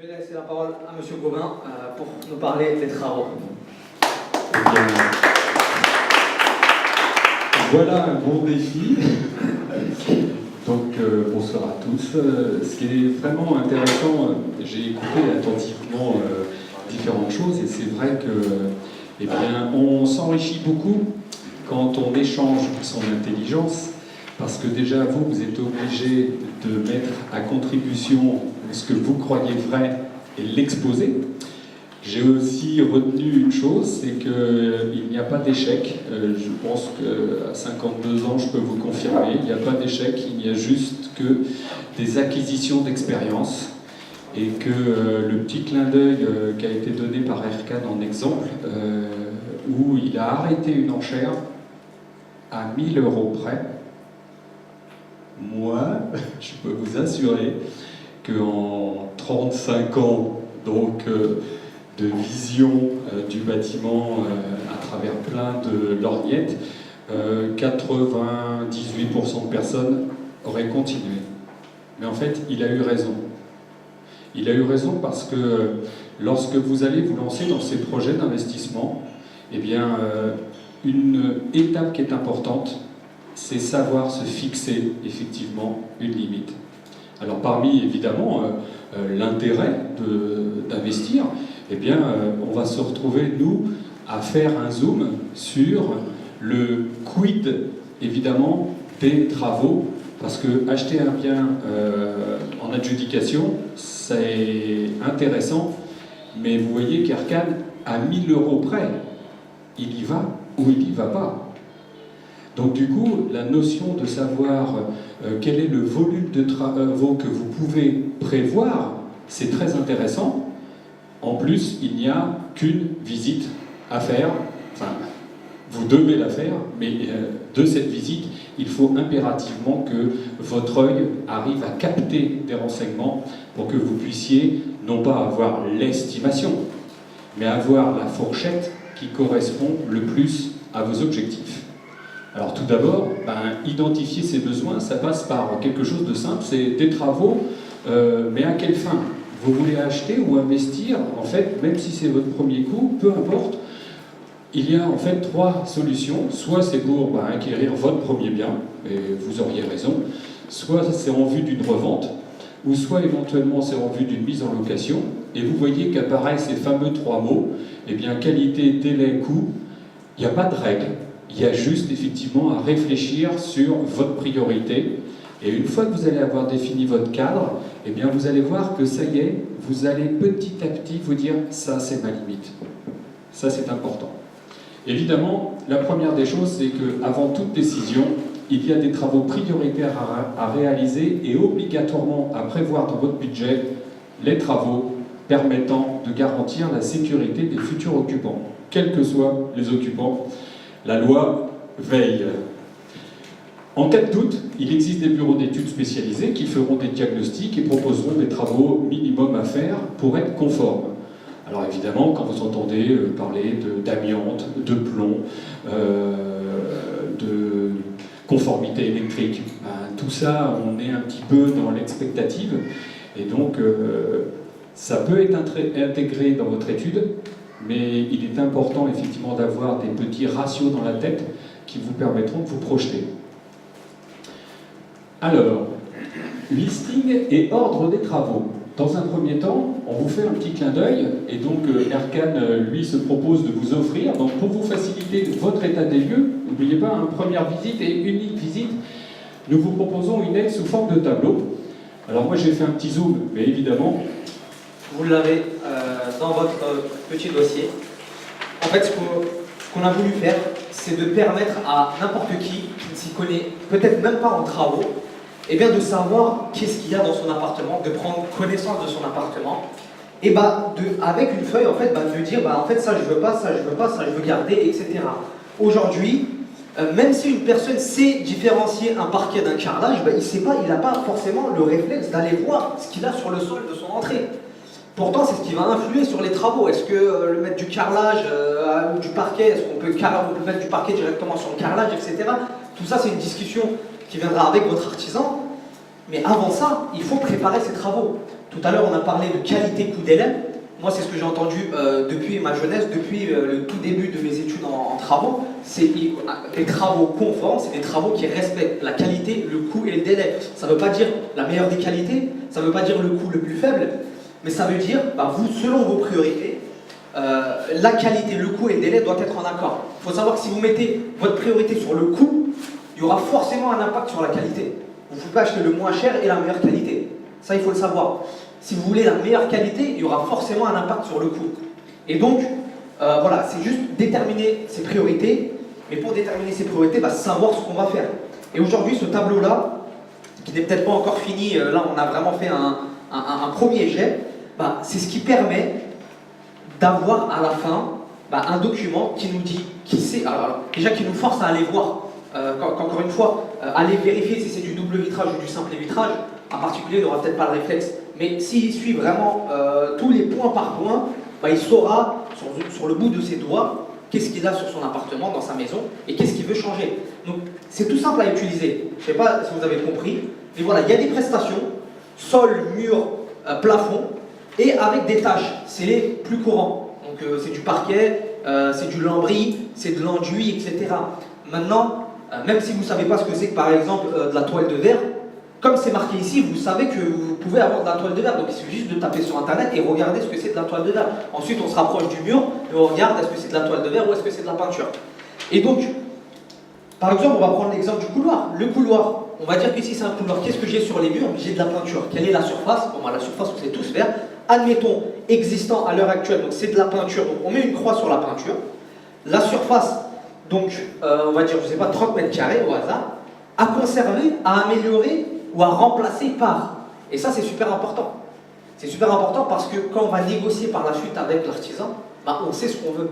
Je vais laisser la parole à M. Gobin pour nous parler des travaux. Eh bien, voilà un bon défi. Donc, bonsoir à tous. Ce qui est vraiment intéressant, j'ai écouté attentivement différentes choses et c'est vrai que, eh bien, on s'enrichit beaucoup quand on échange son intelligence, parce que déjà vous êtes obligé de mettre à contribution ce que vous croyez vrai et l'exposer. J'ai aussi retenu une chose, c'est qu'il n'y a pas d'échec. Je pense qu'à 52 ans, je peux vous confirmer, il n'y a pas d'échec, il n'y a juste que des acquisitions d'expérience. Et que le petit clin d'œil qui a été donné par Erkan en exemple, où il a arrêté une enchère à 1 000 € près, moi, je peux vous assurer qu'en 35 ans, donc, de vision du bâtiment à travers plein de lorgnettes, 98% de personnes auraient continué. Mais en fait, il a eu raison. Il a eu raison parce que lorsque vous allez vous lancer dans ces projets d'investissement, eh bien, une étape qui est importante, c'est savoir se fixer effectivement une limite. Alors parmi évidemment l'intérêt d'investir, eh bien, on va se retrouver, nous, à faire un zoom sur le quid, évidemment, des travaux, parce que acheter un bien en adjudication, c'est intéressant, mais vous voyez qu'Erkan, à 1 000 € près, il y va ou il n'y va pas. Donc du coup, la notion de savoir quel est le volume de travaux que vous pouvez prévoir, c'est très intéressant. En plus, il n'y a qu'une visite à faire, enfin, vous devez la faire, mais de cette visite, il faut impérativement que votre œil arrive à capter des renseignements pour que vous puissiez, non pas avoir l'estimation, mais avoir la fourchette qui correspond le plus à vos objectifs. Alors tout d'abord, identifier ses besoins, ça passe par quelque chose de simple, c'est des travaux, mais à quelle fin ? Vous voulez acheter ou investir, en fait, même si c'est votre premier coup, peu importe, il y a en fait 3 solutions. Soit c'est pour acquérir votre premier bien, et vous auriez raison, soit c'est en vue d'une revente, ou soit éventuellement c'est en vue d'une mise en location, et vous voyez qu'apparaissent ces fameux 3 mots, eh bien qualité, délai, coût, il n'y a pas de règle, il y a juste effectivement à réfléchir sur votre priorité. Et une fois que vous allez avoir défini votre cadre, eh bien vous allez voir que ça y est, vous allez petit à petit vous dire « ça c'est ma limite ». Ça c'est important. Évidemment, la première des choses, c'est qu'avant toute décision, il y a des travaux prioritaires à réaliser et obligatoirement à prévoir dans votre budget les travaux permettant de garantir la sécurité des futurs occupants. Quels que soient les occupants, la loi veille. En cas de doute, il existe des bureaux d'études spécialisés qui feront des diagnostics et proposeront des travaux minimums à faire pour être conformes. Alors évidemment, quand vous entendez parler d'amiante, de plomb, de conformité électrique, tout ça, on est un petit peu dans l'expectative, et donc ça peut être intégré dans votre étude, mais il est important effectivement d'avoir des petits ratios dans la tête qui vous permettront de vous projeter. Alors, listing et ordre des travaux. Dans un premier temps, on vous fait un petit clin d'œil, et donc Erkan, lui, se propose de vous offrir, donc pour vous faciliter votre état des lieux, n'oubliez pas, première visite et unique visite, nous vous proposons une aide sous forme de tableau. Alors moi j'ai fait un petit zoom, mais évidemment... Vous l'avez dans votre petit dossier. En fait, ce qu'on a voulu faire, c'est de permettre à n'importe qui ne s'y connaît peut-être même pas en travaux, et bien de savoir qu'est-ce qu'il y a dans son appartement, de prendre connaissance de son appartement, et avec une feuille, en fait, de dire, en fait, ça je veux pas, ça je veux pas, ça je veux garder, etc. Aujourd'hui, même si une personne sait différencier un parquet d'un carrelage, il n'a pas forcément le réflexe d'aller voir ce qu'il a sur le sol de son entrée. Pourtant, c'est ce qui va influer sur les travaux. Est-ce que le mettre du carrelage ou du parquet, est-ce qu'on peut mettre du parquet directement sur le carrelage, etc. Tout ça, c'est une discussion qui viendra avec votre artisan. Mais avant ça, il faut préparer ses travaux. Tout à l'heure, on a parlé de qualité coût délai. Moi, c'est ce que j'ai entendu depuis ma jeunesse, depuis le tout début de mes études en travaux. C'est des travaux conformes, c'est des travaux qui respectent la qualité, le coût et le délai. Ça ne veut pas dire la meilleure des qualités, ça ne veut pas dire le coût le plus faible, mais ça veut dire, vous, selon vos priorités, la qualité, le coût et le délai doivent être en accord. Il faut savoir que si vous mettez votre priorité sur le coût, il y aura forcément un impact sur la qualité. Vous ne pouvez pas acheter le moins cher et la meilleure qualité. Ça, il faut le savoir. Si vous voulez la meilleure qualité, il y aura forcément un impact sur le coût. Et donc, voilà, c'est juste déterminer ses priorités. Mais pour déterminer ses priorités, savoir ce qu'on va faire. Et aujourd'hui, ce tableau-là, qui n'est peut-être pas encore fini, là on a vraiment fait un premier jet, c'est ce qui permet d'avoir à la fin un document qui nous dit, déjà qui nous force à aller voir. Encore une fois, aller vérifier si c'est du double vitrage ou du simple vitrage. En particulier, il n'aura peut-être pas le réflexe. Mais s'il suit vraiment tous les points par point, il saura sur le bout de ses doigts qu'est-ce qu'il a sur son appartement, dans sa maison, et qu'est-ce qu'il veut changer. Donc c'est tout simple à utiliser. Je ne sais pas si vous avez compris, mais voilà, il y a des prestations, sol, mur, plafond, et avec des tâches. C'est les plus courants. Donc c'est du parquet, c'est du lambris, c'est de l'enduit, etc. Maintenant, même si vous ne savez pas ce que c'est que par exemple de la toile de verre, comme c'est marqué ici, vous savez que vous pouvez avoir de la toile de verre. Donc il suffit juste de taper sur internet et regarder ce que c'est de la toile de verre. Ensuite on se rapproche du mur et on regarde est-ce que c'est de la toile de verre ou est-ce que c'est de la peinture. Et donc, par exemple, on va prendre l'exemple du couloir. Le couloir, on va dire qu'ici c'est un couloir. Qu'est-ce que j'ai sur les murs? J'ai de la peinture. Quelle est la surface? Bon, la surface on sait tous faire. Admettons, existant à l'heure actuelle, donc c'est de la peinture. Donc on met une croix sur la peinture. La surface, donc on va dire, je ne sais pas, 30 mètres carrés au hasard, à conserver, à améliorer ou à remplacer par. Et ça, c'est super important. C'est super important parce que quand on va négocier par la suite avec l'artisan, on sait ce qu'on veut.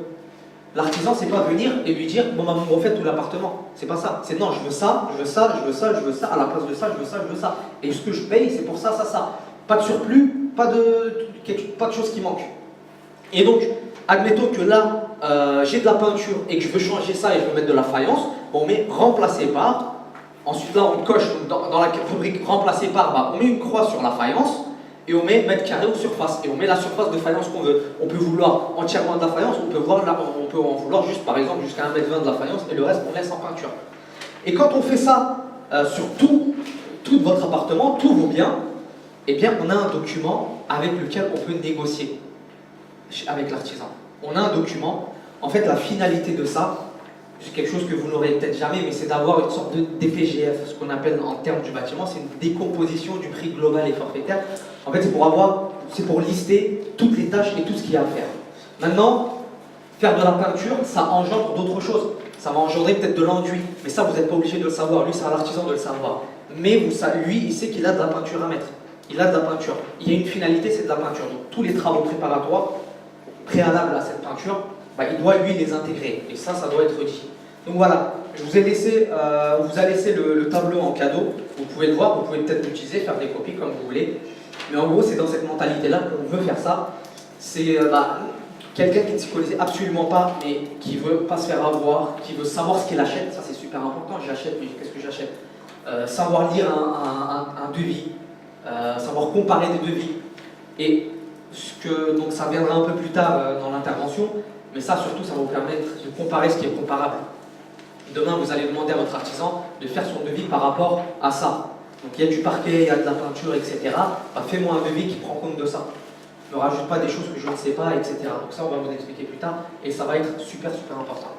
L'artisan, c'est pas venir et lui dire bon, vous me refaites tout l'appartement. C'est pas ça. C'est non, je veux ça, je veux ça, je veux ça, je veux ça, à la place de ça, je veux ça, je veux ça. Et ce que je paye, c'est pour ça, ça, ça. Pas de surplus, pas de choses qui manquent. Et donc, admettons que là, j'ai de la peinture et que je veux changer ça et je veux mettre de la faïence, on met remplacer par. Ensuite, là, on coche dans la rubrique remplacer par, on met une croix sur la faïence et on met mètre carré ou surface. Et on met la surface de faïence qu'on veut. On peut vouloir entièrement de la faïence, on peut en vouloir juste, par exemple, jusqu'à 1,20 m de la faïence et le reste, on laisse en peinture. Et quand on fait ça sur tout votre appartement, tous vos biens, eh bien, on a un document avec lequel on peut négocier avec l'artisan. On a un document. En fait, la finalité de ça, c'est quelque chose que vous n'aurez peut-être jamais, mais c'est d'avoir une sorte de DPGF, ce qu'on appelle en termes du bâtiment, c'est une décomposition du prix global et forfaitaire. En fait, c'est pour lister toutes les tâches et tout ce qu'il y a à faire. Maintenant, faire de la peinture, ça engendre d'autres choses. Ça va engendrer peut-être de l'enduit, mais ça, vous n'êtes pas obligé de le savoir. Lui, c'est à l'artisan de le savoir. Mais lui, il sait qu'il a de la peinture à mettre. Il a de la peinture. Il y a une finalité, c'est de la peinture. Donc, tous les travaux préparatoires, préalables à cette peinture, il doit lui les intégrer. Et ça doit être dit. Donc voilà, je vous ai laissé, on vous a laissé le tableau en cadeau. Vous pouvez le voir, vous pouvez peut-être l'utiliser, faire des copies comme vous voulez. Mais en gros, c'est dans cette mentalité-là qu'on veut faire ça. C'est quelqu'un qui ne s'y connaissait absolument pas, mais qui ne veut pas se faire avoir, qui veut savoir ce qu'il achète. Ça, c'est super important. J'achète, mais qu'est-ce que j'achète? Savoir lire un devis, savoir comparer des devis. Et donc ça viendra un peu plus tard dans l'intervention. Mais ça, surtout, ça va vous permettre de comparer ce qui est comparable. Demain, vous allez demander à votre artisan de faire son devis par rapport à ça. Donc, il y a du parquet, il y a de la peinture, etc. Fais-moi un devis qui prend compte de ça. Ne rajoute pas des choses que je ne sais pas, etc. Donc ça, on va vous expliquer plus tard. Et ça va être super, super important.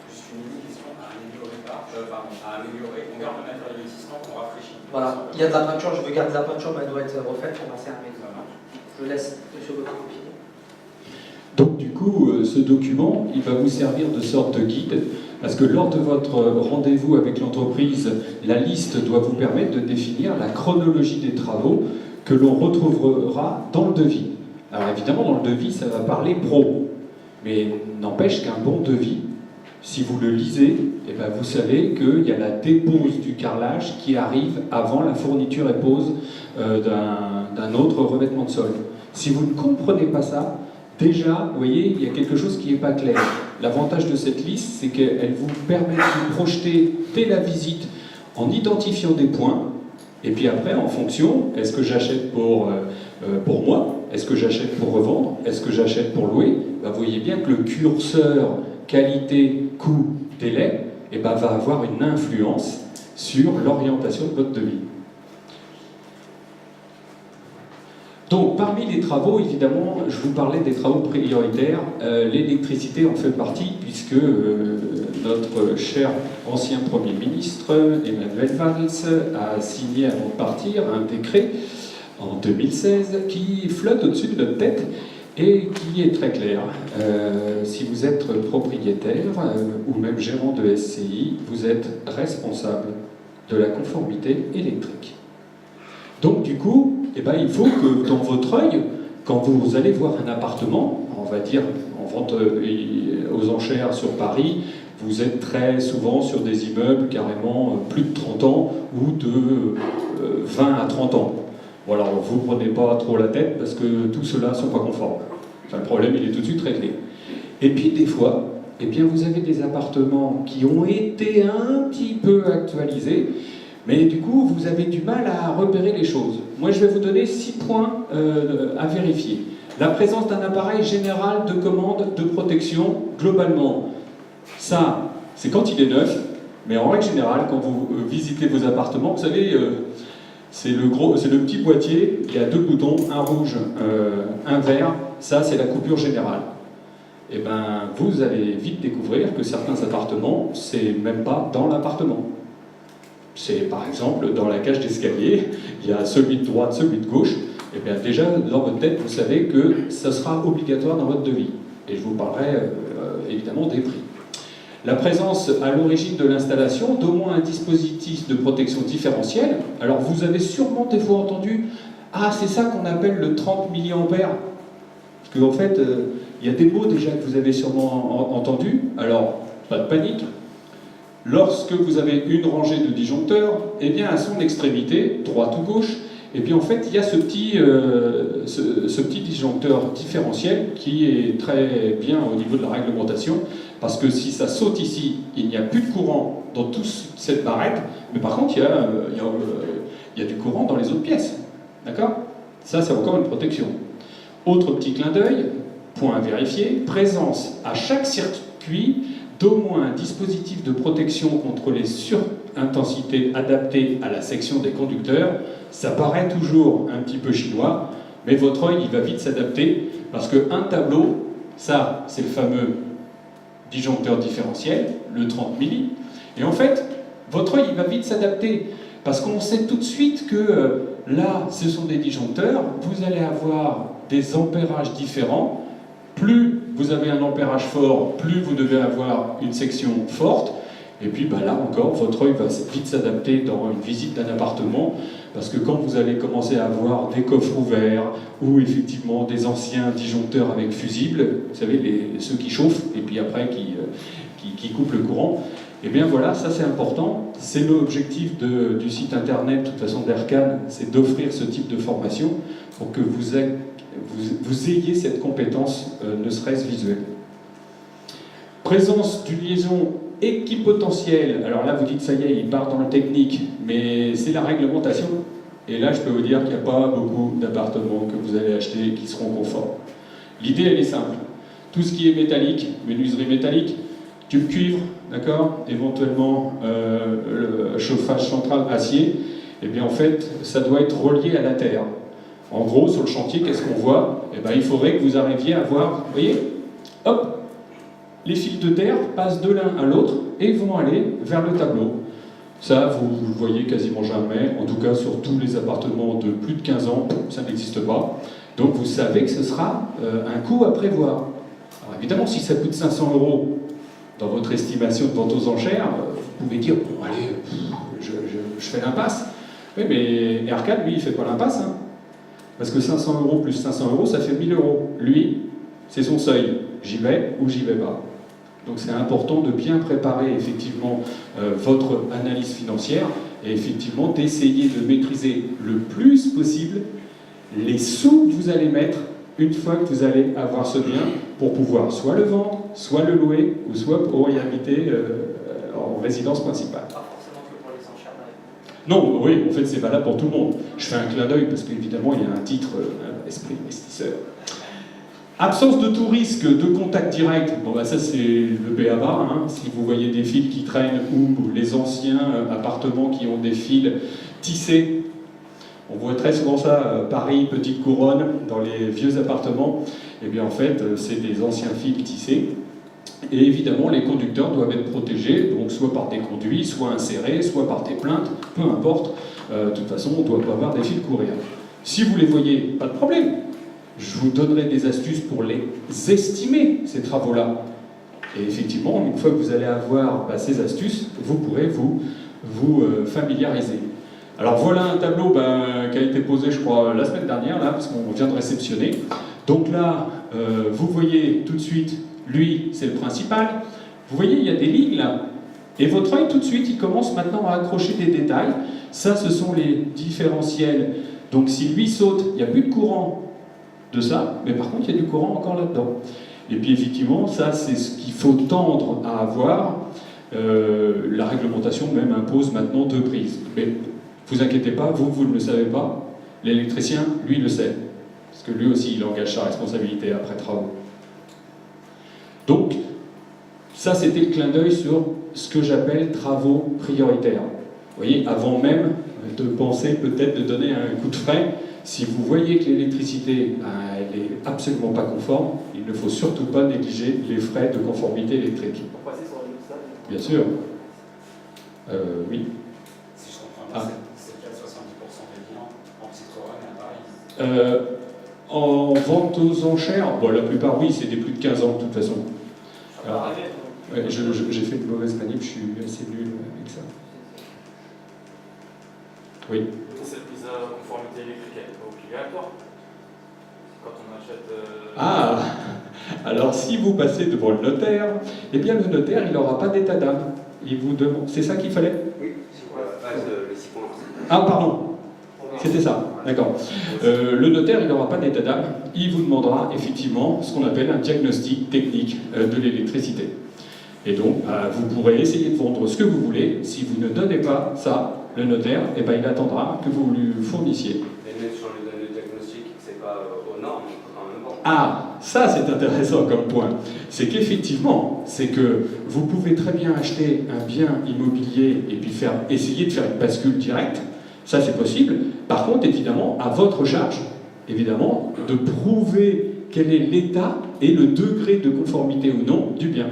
Juste une question à améliorer on garde le matériel existant, on rafraîchit. Voilà, il y a de la peinture, je veux garder la peinture, mais elle doit être refaite, on va servir. Je laisse M. Boccopier. Donc du coup, ce document, il va vous servir de sorte de guide, parce que lors de votre rendez-vous avec l'entreprise, la liste doit vous permettre de définir la chronologie des travaux que l'on retrouvera dans le devis. Alors évidemment, dans le devis, ça va parler pro, mais n'empêche qu'un bon devis, si vous le lisez, eh ben vous savez qu'il y a la dépose du carrelage qui arrive avant la fourniture et pose d'un autre revêtement de sol. Si vous ne comprenez pas ça, déjà, vous voyez, il y a quelque chose qui n'est pas clair. L'avantage de cette liste, c'est qu'elle vous permet de vous projeter dès la visite en identifiant des points Et puis après, en fonction, est-ce que j'achète pour moi? Est-ce que j'achète pour revendre? Est-ce que j'achète pour louer? Bah, vous voyez bien que le curseur qualité, coût, délai va avoir une influence sur l'orientation de votre devis. Donc, parmi les travaux, évidemment, je vous parlais des travaux prioritaires. L'électricité en fait partie, puisque notre cher ancien Premier ministre, Emmanuel Valls, a signé avant de partir un décret en 2016 qui flotte au-dessus de notre tête et qui est très clair. Si vous êtes propriétaire ou même gérant de SCI, vous êtes responsable de la conformité électrique. Donc, du coup, il faut que dans votre œil, quand vous allez voir un appartement, on va dire en vente aux enchères sur Paris, vous êtes très souvent sur des immeubles carrément plus de 30 ans ou de 20 à 30 ans. Bon, alors vous ne prenez pas trop la tête parce que tout cela ne sont pas conformes. Enfin, le problème, il est tout de suite réglé. Et puis, des fois, vous avez des appartements qui ont été un petit peu actualisés, mais du coup, vous avez du mal à repérer les choses. Moi, je vais vous donner 6 points à vérifier. La présence d'un appareil général de commande de protection, globalement. Ça, c'est quand il est neuf, mais en règle générale, quand vous visitez vos appartements, vous savez, c'est le petit boîtier, il y a 2 boutons, un rouge, un vert, ça c'est la coupure générale. Et vous allez vite découvrir que certains appartements, c'est même pas dans l'appartement. C'est par exemple dans la cage d'escalier, il y a celui de droite, celui de gauche, et bien déjà dans votre tête, vous savez que ça sera obligatoire dans votre devis. Et je vous parlerai évidemment des prix. La présence à l'origine de l'installation d'au moins un dispositif de protection différentielle. Alors vous avez sûrement des fois entendu, ah c'est ça qu'on appelle le 30 mA. Parce qu'en fait, il y a des mots déjà que vous avez sûrement entendus. Alors, pas de panique. Lorsque vous avez une rangée de disjoncteurs, eh bien à son extrémité, droite ou gauche, et puis en fait il y a ce petit disjoncteur différentiel qui est très bien au niveau de la réglementation, parce que si ça saute ici, il n'y a plus de courant dans toute cette barrette, mais par contre il y a du courant dans les autres pièces. D'accord? Ça c'est encore une protection. Autre petit clin d'œil, point à vérifier, présence à chaque circuit d'au moins un dispositif de protection contre les surintensités adapté à la section des conducteurs. Ça paraît toujours un petit peu chinois, mais votre œil il va vite s'adapter, parce qu'un tableau, ça c'est le fameux disjoncteur différentiel, le 30 milli, et en fait, votre œil il va vite s'adapter, parce qu'on sait tout de suite que là, ce sont des disjoncteurs, vous allez avoir des ampérages différents. Plus vous avez un ampérage fort, plus vous devez avoir une section forte. Et puis là encore, votre œil va vite s'adapter dans une visite d'un appartement, parce que quand vous allez commencer à avoir des coffres ouverts, ou effectivement des anciens disjoncteurs avec fusibles, vous savez, ceux qui chauffent, et puis après qui coupent le courant, et bien voilà, ça c'est important. C'est l'objectif du site internet, de toute façon d'Aircan, c'est d'offrir ce type de formation pour que vous ayez cette compétence, ne serait-ce visuelle. Présence d'une liaison équipotentielle. Alors là, vous dites, ça y est, il part dans le technique, mais c'est la réglementation. Et là, je peux vous dire qu'il n'y a pas beaucoup d'appartements que vous allez acheter qui seront conformes. L'idée, elle est simple. Tout ce qui est métallique, menuiserie métallique, tube cuivre, d'accord, éventuellement le chauffage central acier, et bien en fait, ça doit être relié à la terre. En gros, sur le chantier, qu'est-ce qu'on voit? Eh bien, il faudrait que vous arriviez à voir, vous voyez, hop, les fils de terre passent de l'un à l'autre et vont aller vers le tableau. Ça, vous le voyez quasiment jamais, en tout cas sur tous les appartements de plus de 15 ans, ça n'existe pas. Donc vous savez que ce sera un coût à prévoir. Alors évidemment, si ça coûte 500 € dans votre estimation de vente aux enchères, vous pouvez dire, bon allez, je fais l'impasse. Oui, mais Aircan, lui, il ne fait pas l'impasse, hein. Parce que 500 € plus 500 €, ça fait 1000 €. Lui, c'est son seuil. J'y vais ou j'y vais pas. Donc c'est important de bien préparer effectivement votre analyse financière et effectivement d'essayer de maîtriser le plus possible les sous que vous allez mettre une fois que vous allez avoir ce bien pour pouvoir soit le vendre, soit le louer ou soit pour y habiter en résidence principale. Pas forcément que pour les enchères. Non, oui, en fait, c'est valable pour tout le monde. Je fais un clin d'œil parce qu'évidemment, il y a un titre esprit investisseur. Absence de tout risque de contact direct. Bon, bah ça, c'est le b.a.-ba. Hein. Si vous voyez des fils qui traînent ou les anciens appartements qui ont des fils tissés, on voit très souvent ça, Paris, Petite Couronne, dans les vieux appartements. Eh bien, en fait, c'est des anciens fils tissés. Et évidemment, les conducteurs doivent être protégés, donc soit par des conduits, soit insérés, soit par des plaintes, peu importe. De toute façon, on ne doit pas avoir des fils courir. Si vous les voyez, pas de problème. Je vous donnerai des astuces pour les estimer, ces travaux-là. Et effectivement, une fois que vous allez avoir ces astuces, vous pourrez vous familiariser. Alors voilà un tableau qui a été posé, je crois, la semaine dernière, là, parce qu'on vient de réceptionner. Donc là, vous voyez tout de suite, lui, c'est le principal. Vous voyez, il y a des lignes là. Et votre œil, tout de suite, il commence maintenant à accrocher des détails. Ça, ce sont les différentiels. Donc si lui saute, il n'y a plus de courant de ça, mais par contre, il y a du courant encore là-dedans. Et puis effectivement, ça, c'est ce qu'il faut tendre à avoir. La réglementation même impose maintenant 2 prises. Mais vous inquiétez pas, vous ne le savez pas. L'électricien, lui, le sait. Parce que lui aussi, il engage sa responsabilité après travaux. Donc, ça, c'était le clin d'œil sur ce que j'appelle travaux prioritaires. Vous voyez, avant même de penser peut-être de donner un coup de frein, si vous voyez que l'électricité, elle n'est absolument pas conforme, il ne faut surtout pas négliger les frais de conformité électrique. Pour passer sur un autre stade. Bien sûr. Oui. Si je comprends bien, c'est déjà 70% des biens en petite couronne et à Paris. En vente aux enchères, la plupart, oui, c'est des plus de 15 ans de toute façon. Alors, j'ai fait une mauvaise manip, je suis assez nul avec ça. Oui. Cette mise à conformité électrique, elle n'est pas obligatoire quand on achète. Alors si vous passez devant le notaire, eh bien le notaire, il n'aura pas d'état d'âme. Il vous demande. C'est ça qu'il fallait? Oui, c'est pour la base de 6 points. Ah, pardon. C'était ça, d'accord. Le notaire, il n'aura pas d'état d'âme. Il vous demandera effectivement ce qu'on appelle un diagnostic technique de l'électricité. Et donc, vous pourrez essayer de vendre ce que vous voulez. Si vous ne donnez pas ça, le notaire, il attendra que vous lui fournissiez. Et même sur le diagnostic, c'est pas aux normes, on peut quand même vendre. Ah, ça c'est intéressant comme point. C'est qu'effectivement, c'est que vous pouvez très bien acheter un bien immobilier et puis essayer de faire une bascule directe. Ça c'est possible. Par contre, évidemment, à votre charge, évidemment, de prouver quel est l'état et le degré de conformité ou non du bien.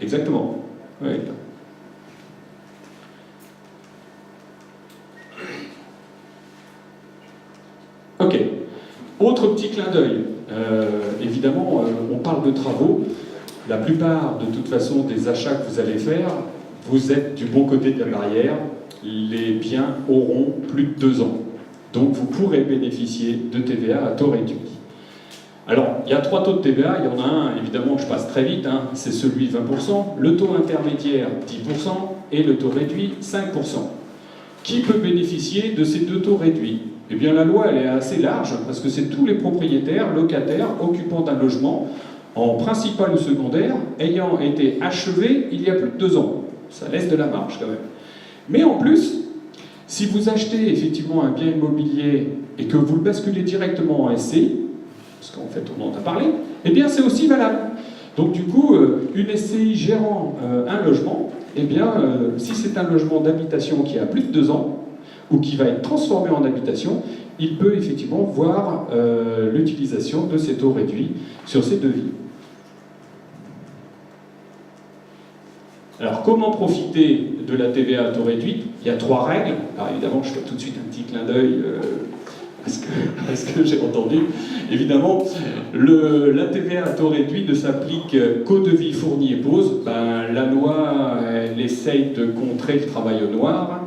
Exactement. Oui. Ok. Autre petit clin d'œil. Évidemment, on parle de travaux. La plupart, de toute façon, des achats que vous allez faire, vous êtes du bon côté de la barrière. Les biens auront plus de 2 ans. Donc, vous pourrez bénéficier de TVA à taux réduit. Alors, il y a 3 taux de TVA. Il y en a un, évidemment, que je passe très vite. C'est celui 20%. Le taux intermédiaire, 10%. Et le taux réduit, 5%. Qui peut bénéficier de ces 2 taux réduits? Eh bien, la loi, elle est assez large, parce que c'est tous les propriétaires, locataires, occupants d'un logement, en principal ou secondaire, ayant été achevés il y a plus de 2 ans. Ça laisse de la marge, quand même. Mais en plus, si vous achetez effectivement un bien immobilier et que vous le basculez directement en SCI, parce qu'en fait, on en a parlé, eh bien, c'est aussi valable. Donc, du coup, une SCI gérant un logement, eh bien, si c'est un logement d'habitation qui a plus de 2 ans, ou qui va être transformé en habitation, il peut effectivement voir l'utilisation de ces taux réduits sur ses devis. Alors, comment profiter de la TVA à taux réduit? Il y a 3 règles. Alors, évidemment, je fais tout de suite un petit clin d'œil à ce que j'ai entendu. Évidemment, la TVA à taux réduit ne s'applique qu'aux devis fournis et pose. La loi, elle essaye de contrer le travail au noir.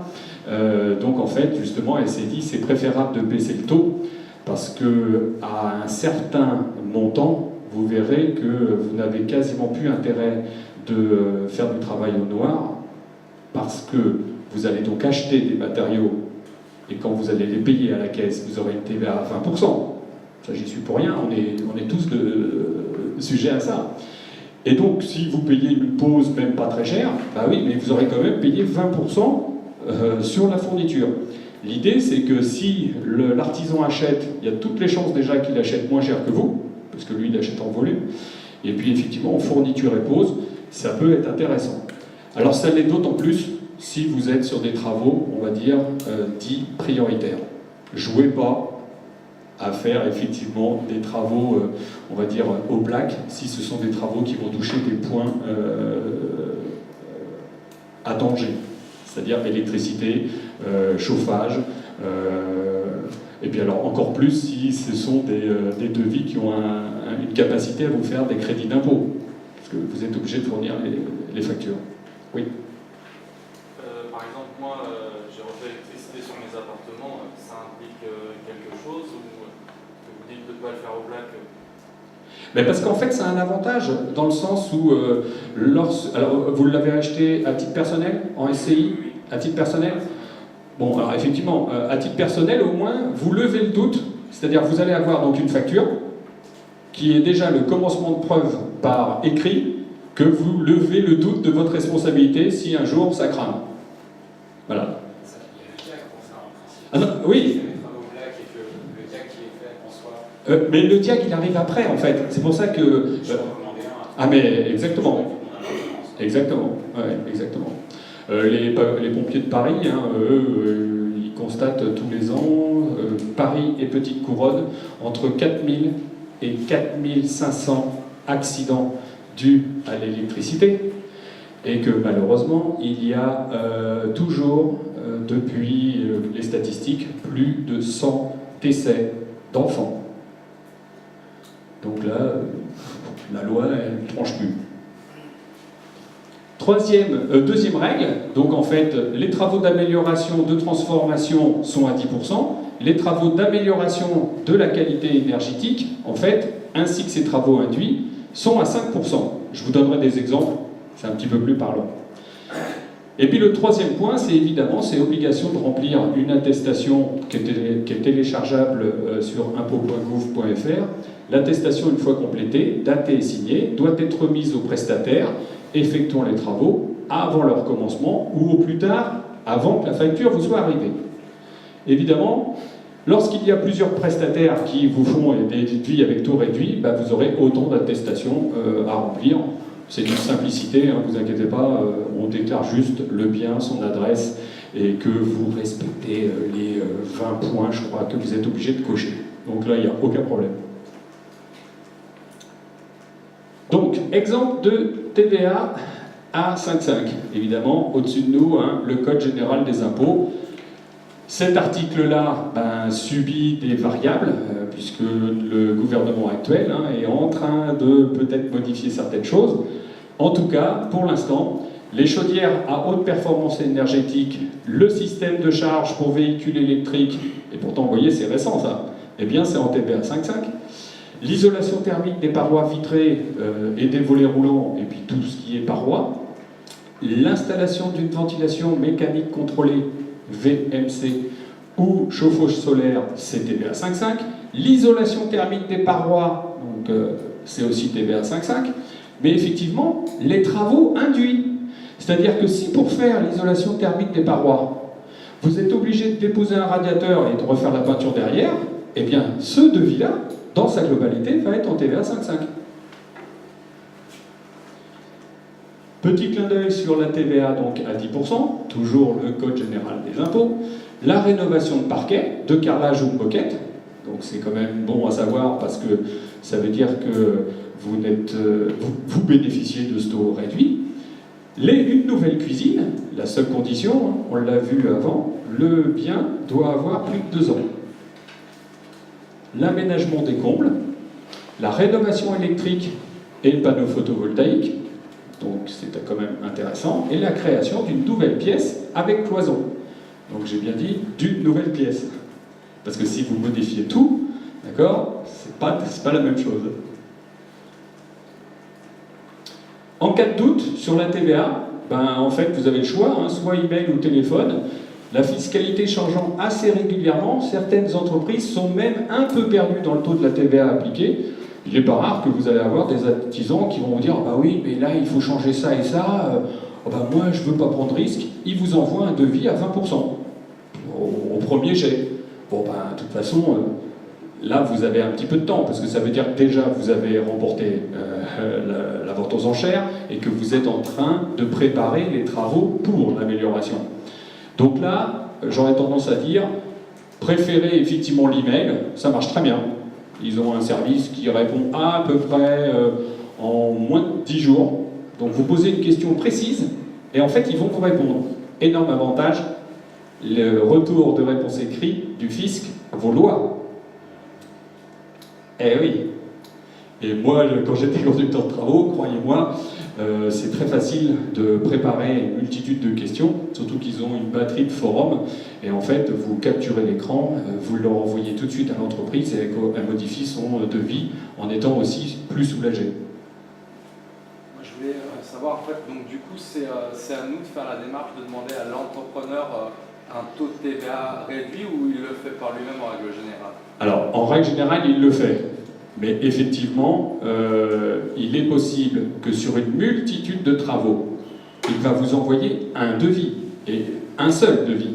Donc en fait, justement, elle s'est dit c'est préférable de baisser le taux parce que à un certain montant, vous verrez que vous n'avez quasiment plus intérêt de faire du travail au noir parce que vous allez donc acheter des matériaux et quand vous allez les payer à la caisse, vous aurez une TVA à 20%. Ça, j'y suis pour rien, on est tous sujets à ça. Et donc, si vous payez une pause même pas très chère, bah oui, mais vous aurez quand même payé 20% sur la fourniture. L'idée, c'est que si l'artisan achète, il y a toutes les chances déjà qu'il achète moins cher que vous, parce que lui, il achète en volume. Et puis, effectivement, en fourniture et pose, ça peut être intéressant. Alors, ça l'est d'autant plus si vous êtes sur des travaux, on va dire, dits prioritaires. Jouez pas à faire effectivement des travaux, on va dire, au black, si ce sont des travaux qui vont toucher des points à danger, c'est-à-dire électricité, chauffage, et puis alors encore plus si ce sont des devis qui ont une capacité à vous faire des crédits d'impôt, parce que vous êtes obligé de fournir les factures. Oui. Par exemple, moi, j'ai refait l'électricité sur mes appartements, ça implique quelque chose ou vous dites de ne pas le faire au black? Mais parce qu'en fait, ça a un avantage, dans le sens où, alors, vous l'avez acheté à titre personnel, en SCI, à titre personnel. Bon, alors effectivement, à titre personnel, au moins, vous levez le doute, c'est-à-dire vous allez avoir donc une facture, qui est déjà le commencement de preuve par écrit, que vous levez le doute de votre responsabilité si un jour ça crame. Voilà. Ça, il y a le diag pour ça, en principe. Ah non, oui. Si les travaux au black et que le diag qui est fait en soi. Mais le diag, il arrive après, en fait. C'est pour ça que... Je peux recommander un. Ah mais exactement. On a l'ordonnance. Exactement, ouais, exactement. Les pompiers de Paris, hein, eux, ils constatent tous les ans, Paris et Petite Couronne, entre 4000 et 4500 accidents dus à l'électricité, et que malheureusement, il y a toujours, depuis les statistiques, plus de 100 décès d'enfants. Donc là, la loi, elle ne tranche plus. Deuxième règle, donc en fait, les travaux d'amélioration, de transformation sont à 10%, les travaux d'amélioration de la qualité énergétique, en fait, ainsi que ces travaux induits, sont à 5%. Je vous donnerai des exemples, c'est un petit peu plus parlant. Et puis le troisième point, c'est évidemment, c'est l'obligation de remplir une attestation qui est téléchargeable sur impôt.gouv.fr. L'attestation, une fois complétée, datée et signée, doit être remise au prestataire effectuant les travaux avant leur commencement ou au plus tard avant que la facture vous soit arrivée. Évidemment, lorsqu'il y a plusieurs prestataires qui vous font des devis avec taux réduit, bah vous aurez autant d'attestations à remplir. C'est une simplicité, hein, vous inquiétez pas, on déclare juste le bien, son adresse, et que vous respectez les 20 points, je crois, que vous êtes obligé de cocher. Donc là, il n'y a aucun problème. Donc, exemple de TVA à 5,5. Évidemment, au-dessus de nous, hein, le Code général des impôts. Cet article-là subit des variables, puisque le gouvernement actuel est en train de peut-être modifier certaines choses. En tout cas, pour l'instant, les chaudières à haute performance énergétique, le système de charge pour véhicules électriques, et pourtant, vous voyez, c'est récent ça, eh bien, c'est en TVA 5,5. L'isolation thermique des parois vitrées et des volets roulants, et puis tout ce qui est parois. L'installation d'une ventilation mécanique contrôlée, VMC, ou chauffage solaire, c'est TVA 5,5. L'isolation thermique des parois, donc c'est aussi TVA 5,5. Mais effectivement, les travaux induits. C'est-à-dire que si pour faire l'isolation thermique des parois, vous êtes obligé de déposer un radiateur et de refaire la peinture derrière, eh bien, ce devis-là, dans sa globalité, va être en TVA 5,5. Petit clin d'œil sur la TVA, donc à 10%, toujours le Code général des impôts. La rénovation de parquet, de carrelage ou de moquette, donc c'est quand même bon à savoir parce que ça veut dire que vous bénéficiez de ce taux réduit. Une nouvelle cuisine, la seule condition, on l'a vu avant, le bien doit avoir plus de 2 ans. L'aménagement des combles, la rénovation électrique et le panneau photovoltaïque, donc c'est quand même intéressant, et la création d'une nouvelle pièce avec cloison. Donc j'ai bien dit d'une nouvelle pièce. Parce que si vous modifiez tout, d'accord, c'est pas la même chose. En cas de doute sur la TVA, en fait vous avez le choix, soit email ou téléphone. La fiscalité changeant assez régulièrement, certaines entreprises sont même un peu perdues dans le taux de la TVA appliqué. Il n'est pas rare que vous allez avoir des artisans qui vont vous dire « Ah bah oui, mais là il faut changer ça et ça, oh ben moi je ne veux pas prendre risque, il vous envoie un devis à 20% au premier jet. Bon ben de toute façon, là vous avez un petit peu de temps, parce que ça veut dire que déjà vous avez remporté la vente aux enchères et que vous êtes en train de préparer les travaux pour l'amélioration. Donc là, j'aurais tendance à dire, préférez effectivement l'email, ça marche très bien. Ils ont un service qui répond à peu près en moins de 10 jours. Donc vous posez une question précise et en fait ils vont vous répondre. Énorme avantage, le retour de réponse écrite du fisc vaut loi. Eh oui. Et moi, quand j'étais conducteur de travaux, croyez-moi, c'est très facile de préparer une multitude de questions, surtout qu'ils ont une batterie de forums, et en fait, vous capturez l'écran, vous le renvoyez tout de suite à l'entreprise, et elle modifie son devis en étant aussi plus soulagée. Moi, je voulais savoir, en fait, donc du coup, c'est à nous de faire la démarche de demander à l'entrepreneur un taux de TVA réduit, ou il le fait par lui-même en règle générale? Alors, en règle générale, il le fait. Mais effectivement, il est possible que sur une multitude de travaux, il va vous envoyer un devis, et un seul devis.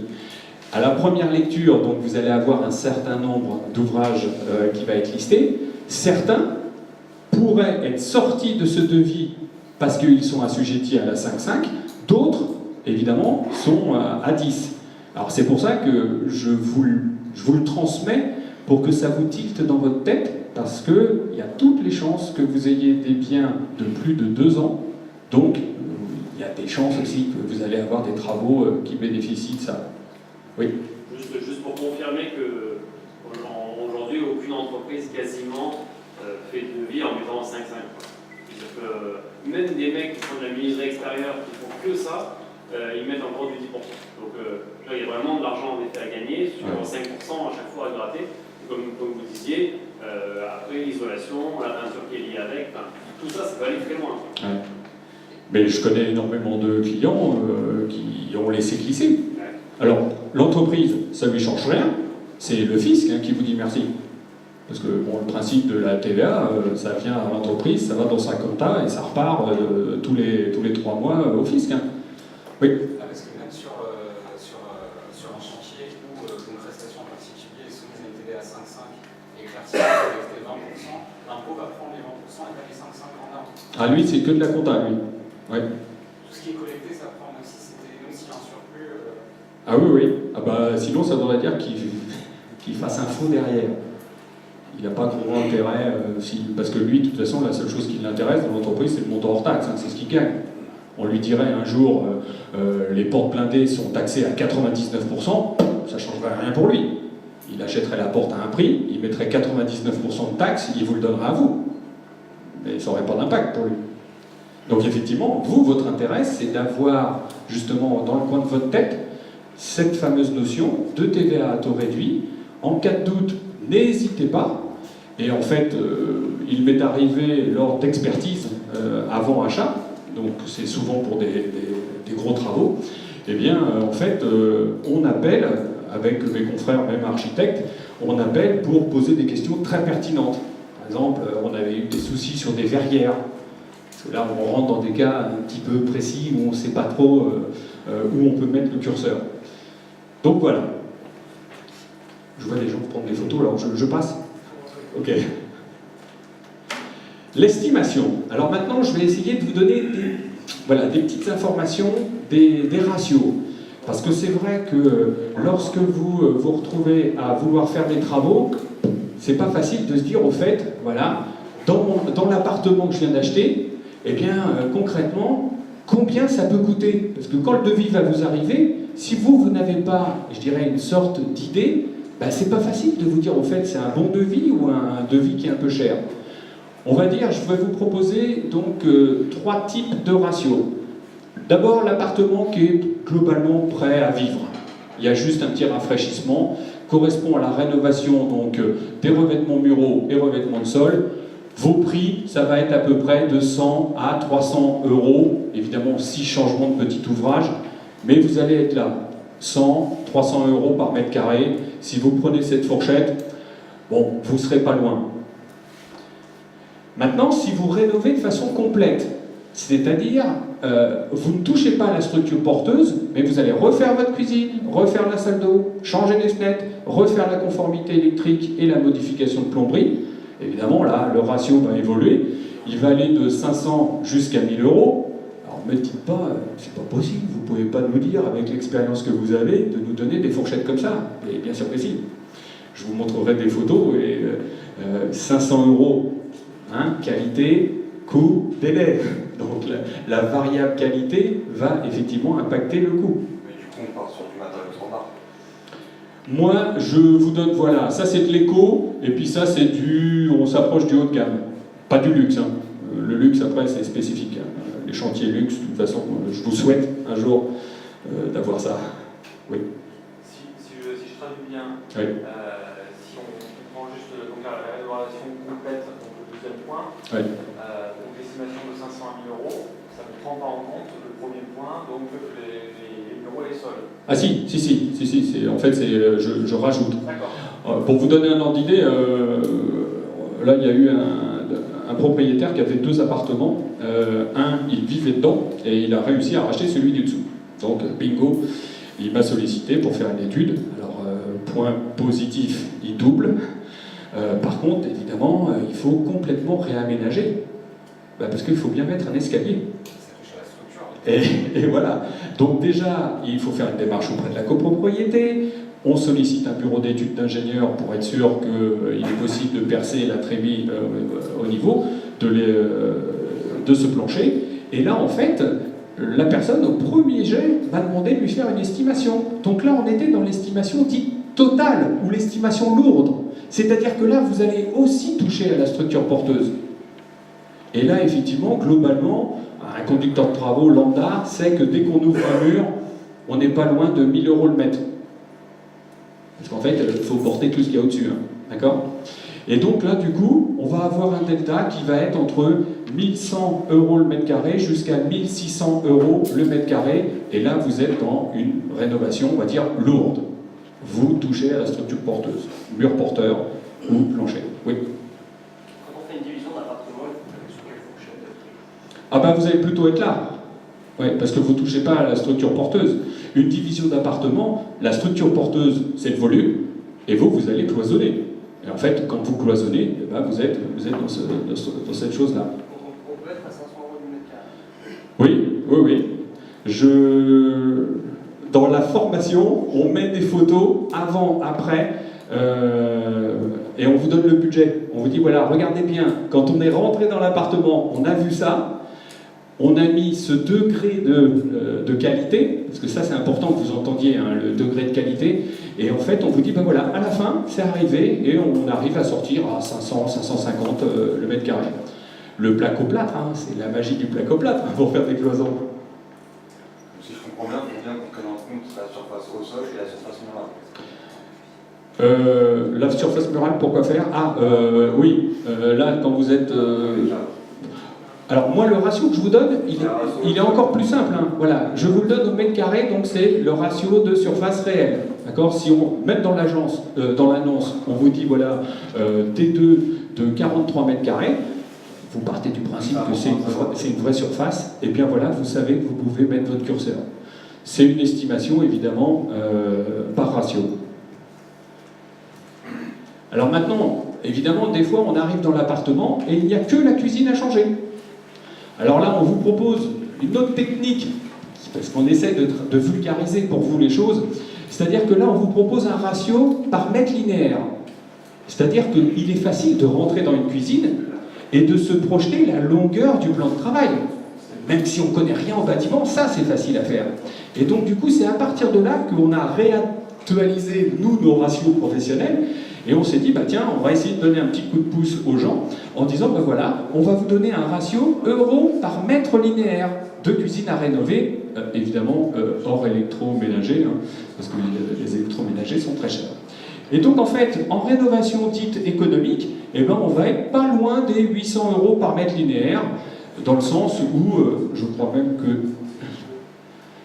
À la première lecture, donc, vous allez avoir un certain nombre d'ouvrages qui va être listé. Certains pourraient être sortis de ce devis parce qu'ils sont assujettis à la 5.5, d'autres, évidemment, sont à 10. Alors c'est pour ça que je vous le transmets pour que ça vous tilte dans votre tête, parce qu'il y a toutes les chances que vous ayez des biens de plus de 2 ans, donc il y a des chances aussi que vous allez avoir des travaux qui bénéficient de ça. Oui. Juste pour confirmer que aujourd'hui aucune entreprise quasiment fait de devis en mettant 5.5. C'est-à-dire que même des mecs qui font de la menuiserie extérieure qui font que ça, ils mettent encore du 10%. Donc là, il y a vraiment de l'argent en effet à gagner sur 5% à chaque fois à gratter. Comme vous disiez, après l'isolation, la peinture qui est liée avec, tout ça, ça peut aller très loin. Ouais. Mais je connais énormément de clients qui ont laissé glisser. Ouais. Alors, l'entreprise, ça ne lui change rien, c'est le fisc qui vous dit merci. Parce que bon, le principe de la TVA, ça vient à l'entreprise, ça va dans sa compta et ça repart tous les 3 mois au fisc. Oui. Parce que même sur un chantier où une prestation particulière est soumise à une TVA à 5,5 et que l'article est resté 20%, l'impôt va prendre les 20% et pas les 5,5 en arme. Ah, lui, c'est que de la compta, lui. Ouais. Tout ce qui est collecté, ça prend, même s'il y a un surplus. Ah oui, oui. Ah bah, sinon, ça voudrait dire qu'il fasse un faux derrière. Il n'a pas gros intérêt, parce que lui, de toute façon, la seule chose qui l'intéresse dans l'entreprise, c'est le montant hors taxe, c'est ce qu'il gagne. On lui dirait un jour, les portes blindées sont taxées à 99%, ça ne changerait rien pour lui. Il achèterait la porte à un prix, il mettrait 99% de taxes, il vous le donnerait à vous. Mais ça n'aurait pas d'impact pour lui. Donc effectivement, vous, votre intérêt, c'est d'avoir, justement, dans le coin de votre tête, cette fameuse notion de TVA à taux réduit. En cas de doute, n'hésitez pas. Et en fait, il m'est arrivé lors d'expertise avant achat, donc c'est souvent pour des gros travaux, eh bien, en fait, on appelle, avec mes confrères, même architectes, on appelle pour poser des questions très pertinentes. Par exemple, on avait eu des soucis sur des verrières. Parce que là, on rentre dans des cas un petit peu précis où on ne sait pas trop où on peut mettre le curseur. Donc voilà. Je vois les gens prendre des photos, alors je passe. Ok. L'estimation. Alors maintenant, je vais essayer de vous donner des petites informations, des ratios. Parce que c'est vrai que lorsque vous vous retrouvez à vouloir faire des travaux, c'est pas facile de se dire, au fait, voilà, dans l'appartement que je viens d'acheter, eh bien, concrètement, combien ça peut coûter? Parce que quand le devis va vous arriver, si vous n'avez pas, je dirais, une sorte d'idée, ben, c'est pas facile de vous dire, au fait, c'est un bon devis ou un devis qui est un peu cher. On va dire, je vais vous proposer donc 3 types de ratios. D'abord, l'appartement qui est globalement prêt à vivre. Il y a juste un petit rafraîchissement, correspond à la rénovation donc des revêtements muraux et revêtements de sol. Vos prix, ça va être à peu près de 100 à 300 euros, évidemment 6 changements de petit ouvrage, mais vous allez être là, 100, 300 euros par mètre carré. Si vous prenez cette fourchette, bon, vous ne serez pas loin. Maintenant, si vous rénovez de façon complète, C'est-à-dire, vous ne touchez pas à la structure porteuse, mais vous allez refaire votre cuisine, refaire la salle d'eau, changer les fenêtres, refaire la conformité électrique et la modification de plomberie. Évidemment, là, le ratio va évoluer. Il va aller de 500 jusqu'à 1000 euros. Alors, ne me dites pas, c'est pas possible, vous ne pouvez pas nous dire, avec l'expérience que vous avez, de nous donner des fourchettes comme ça. Et bien sûr que si. Je vous montrerai des photos et 500 euros, hein, qualité, coût, délai. Donc la variable qualité va effectivement impacter le coût. Mais du coup, on part sur du matériel standard. Moi, je vous donne, voilà, ça c'est de l'éco, et puis ça c'est on s'approche du haut de gamme. Pas du luxe, hein. Le luxe après c'est spécifique. Hein. Les chantiers luxe, de toute façon, je vous souhaite un jour d'avoir ça. Oui. Si je traduis bien, Oui. si on prend juste donc, la relation complète, donc le deuxième point, Oui. donc l'estimation de 500 à 1000 euros, ça ne prend pas en compte le premier point, donc les bureaux et les sols. Ah si, en fait je rajoute. D'accord. Pour vous donner un ordre d'idée, là il y a eu un propriétaire qui avait 2 appartements. Un, il vivait dedans et il a réussi à racheter celui du dessous. Donc bingo, il m'a sollicité pour faire une étude. Alors point positif, il double. Par contre, évidemment, il faut complètement réaménager. Parce qu'il faut bien mettre un escalier. Et voilà. Donc déjà, il faut faire une démarche auprès de la copropriété. On sollicite un bureau d'études d'ingénieurs pour être sûr qu'il est possible de percer la trémie au niveau de ce plancher. Et là, en fait, la personne, au premier jet, va demander de lui faire une estimation. Donc là, on était dans l'estimation dite totale, ou l'estimation lourde. C'est-à-dire que là, vous allez aussi toucher à la structure porteuse. Et là, effectivement, globalement, un conducteur de travaux lambda sait que dès qu'on ouvre un mur, on n'est pas loin de 1000 euros le mètre. Parce qu'en fait, il faut porter tout ce qu'il y a au-dessus. Hein. D'accord ? Et donc là, du coup, on va avoir un delta qui va être entre 1100 euros le mètre carré jusqu'à 1600 euros le mètre carré. Et là, vous êtes dans une rénovation, on va dire, lourde. Vous touchez à la structure porteuse, mur porteur ou plancher. Oui. Quand on fait une division d'appartement, il faut aller sur quelle fourchette? Ah ben vous allez plutôt être là. Ouais, parce que vous ne touchez pas à la structure porteuse. Une division d'appartement, la structure porteuse, c'est le volume, et vous allez cloisonner. Et en fait, quand vous cloisonnez, eh ben vous êtes dans cette chose-là. On peut être à 500 euros du mètre carré. Oui. Dans la formation, on met des photos avant, après, et on vous donne le budget. On vous dit, voilà, regardez bien, quand on est rentré dans l'appartement, on a vu ça, on a mis ce degré de qualité, parce que ça c'est important que vous entendiez, hein, le degré de qualité, et en fait on vous dit, ben voilà, à la fin, c'est arrivé, et on arrive à sortir à 500, 550 le mètre carré. Le placo-plâtre, hein, c'est la magie du placo-plâtre pour faire des cloisons. Si je comprends bien, il faut bien qu'on prenne en compte la surface au sol et la surface murale. La surface murale, pourquoi faire? Oui, là quand vous êtes... Alors moi le ratio que je vous donne, il est encore plus simple. Hein. Voilà, je vous le donne au mètre carré, donc c'est le ratio de surface réelle. D'accord? Si même dans l'agence, dans l'annonce, on vous dit voilà T2 de 43 mètres carrés, vous partez du principe que c'est une vraie surface, et bien voilà, vous savez que vous pouvez mettre votre curseur. C'est une estimation évidemment par ratio. Alors maintenant, évidemment, des fois on arrive dans l'appartement et il n'y a que la cuisine à changer. Alors là, on vous propose une autre technique, parce qu'on essaie de vulgariser pour vous les choses, c'est-à-dire que là, on vous propose un ratio par mètre linéaire. C'est-à-dire qu'il est facile de rentrer dans une cuisine et de se projeter la longueur du plan de travail. Même si on ne connaît rien au bâtiment, ça, c'est facile à faire. Et donc, du coup, c'est à partir de là qu'on a réactualisé, nous, nos ratios professionnels. Et on s'est dit, bah tiens, on va essayer de donner un petit coup de pouce aux gens en disant, bah voilà, on va vous donner un ratio euros par mètre linéaire de cuisine à rénover, évidemment hors électroménager, hein, parce que les électroménagers sont très chers. Et donc en fait, en rénovation dite économique, eh ben, on va être pas loin des 800 euros par mètre linéaire, dans le sens où, je crois même que...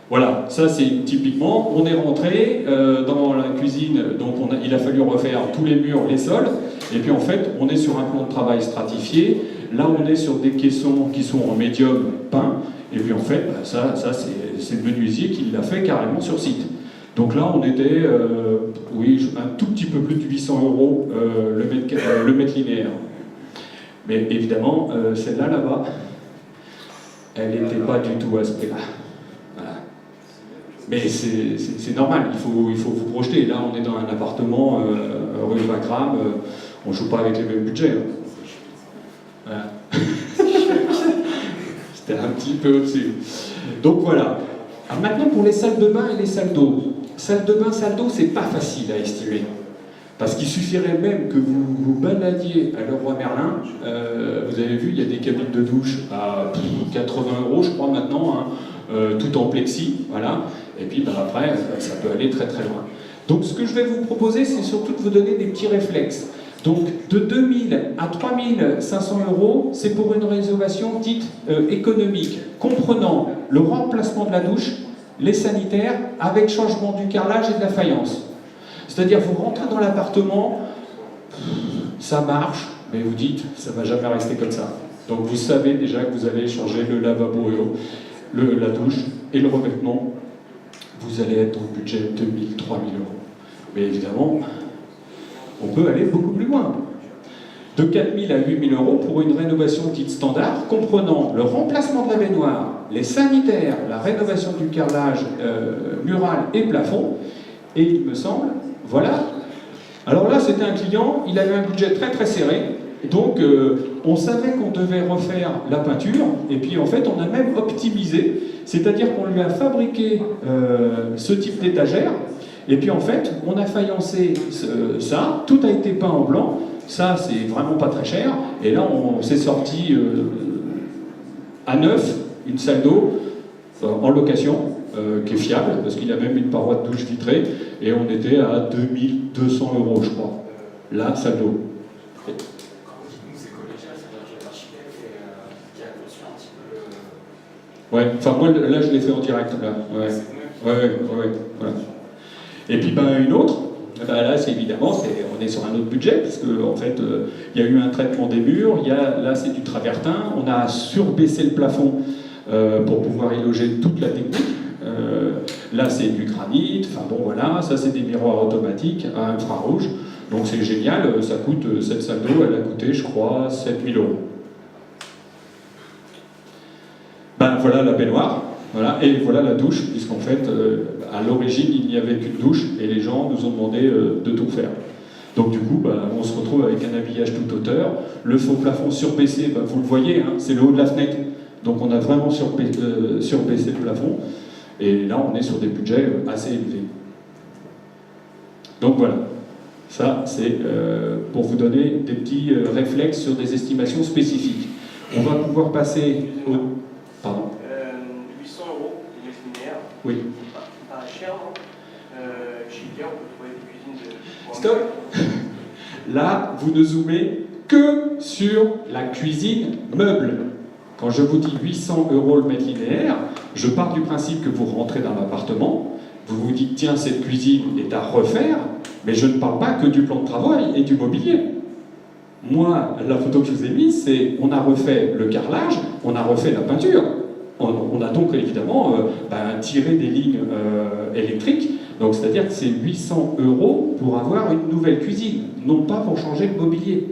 Voilà, ça c'est typiquement, on est rentré dans la cuisine, donc il a fallu refaire tous les murs, les sols, Et puis en fait, on est sur un plan de travail stratifié. Là, on est sur des caissons qui sont en médium peint. Et puis en fait, bah, ça c'est le menuisier qui l'a fait carrément sur site. Donc là, on était, oui, un tout petit peu plus de 800 € le mètre linéaire. Mais évidemment, celle-là, là-bas, elle n'était pas du tout à ce prix-là. Voilà. Mais c'est normal, il faut vous projeter. Là, on est dans un appartement rue Wagram, on ne joue pas avec les mêmes budgets. Voilà. C'était un petit peu au-dessus. Donc voilà. Alors maintenant, pour les salles de bain et les salles d'eau. Salle de bain, salle d'eau, c'est pas facile à estimer. Parce qu'il suffirait même que vous vous baladiez à Leroy Merlin. Vous avez vu, il y a des cabines de douche à 80 € je crois maintenant, hein, tout en plexi, voilà. Et puis bah, après, ça peut aller très très loin. Donc ce que je vais vous proposer, c'est surtout de vous donner des petits réflexes. Donc de 2000 à 3500 €, c'est pour une rénovation dite économique, comprenant le remplacement de la douche, les sanitaires, avec changement du carrelage et de la faïence. C'est-à-dire, vous rentrez dans l'appartement, ça marche, mais vous dites, ça ne va jamais rester comme ça. Donc vous savez déjà que vous allez changer le lavabo, la douche et le revêtement. Vous allez être dans le budget de 2000 à 3000 €. Mais évidemment, on peut aller beaucoup plus loin. De 4000 à 8000 € pour une rénovation dite standard, comprenant le remplacement de la baignoire, les sanitaires, la rénovation du carrelage mural et plafond. Et il me semble, voilà. Alors là, c'était un client, il avait un budget très très serré. Donc, on savait qu'on devait refaire la peinture. Et puis, en fait, on a même optimisé. C'est-à-dire qu'on lui a fabriqué ce type d'étagère. Et puis, en fait, on a faïencé ça. Tout a été peint en blanc. Ça, c'est vraiment pas très cher. Et là, on s'est sorti à neuf, une salle d'eau en location. Qui est fiable, parce qu'il a même une paroi de douche vitrée, et on était à 2200 €, je crois. Là, salle d'eau. Quand vous dites nous, c'est collégial, c'est-à-dire que l'architecte qui a conçu un petit peu le... Ouais, enfin moi, là, je l'ai fait en direct, là. Ouais, voilà. Et puis, ben, une autre, ben, là, c'est évidemment, on est sur un autre budget, parce qu'en fait, il y a eu un traitement des murs, là, c'est du travertin, on a surbaissé le plafond pour pouvoir y loger toute la technique. Là, c'est du granit, enfin bon, voilà, ça, c'est des miroirs automatiques à infrarouge. Donc, c'est génial, ça coûte, cette salle d'eau, elle a coûté, je crois, 7000 €. Ben, voilà la baignoire, voilà, et voilà la douche, puisqu'en fait, à l'origine, il n'y avait qu'une douche, et les gens nous ont demandé de tout faire. Donc, du coup, ben, on se retrouve avec un habillage toute hauteur, le faux plafond surbaissé, ben, vous le voyez, hein, c'est le haut de la fenêtre. Donc, on a vraiment surbaissé le plafond. Et là, on est sur des budgets assez élevés. Donc voilà, ça c'est pour vous donner des petits réflexes sur des estimations spécifiques. On va pouvoir passer au... Pardon. 800 € les mètres linéaires. Oui. Ça paraît cher, non Chez Ikea, on peut trouver des cuisines de... Stop. Là, vous ne zoomez que sur la cuisine meuble. Quand je vous dis 800 € le mètre linéaire, je pars du principe que vous rentrez dans l'appartement, vous vous dites, tiens, cette cuisine est à refaire, mais je ne parle pas que du plan de travail et du mobilier. Moi, la photo que je vous ai mise, c'est on a refait le carrelage, on a refait la peinture. On a donc évidemment tiré des lignes électriques, donc c'est-à-dire que c'est 800 € pour avoir une nouvelle cuisine, non pas pour changer le mobilier.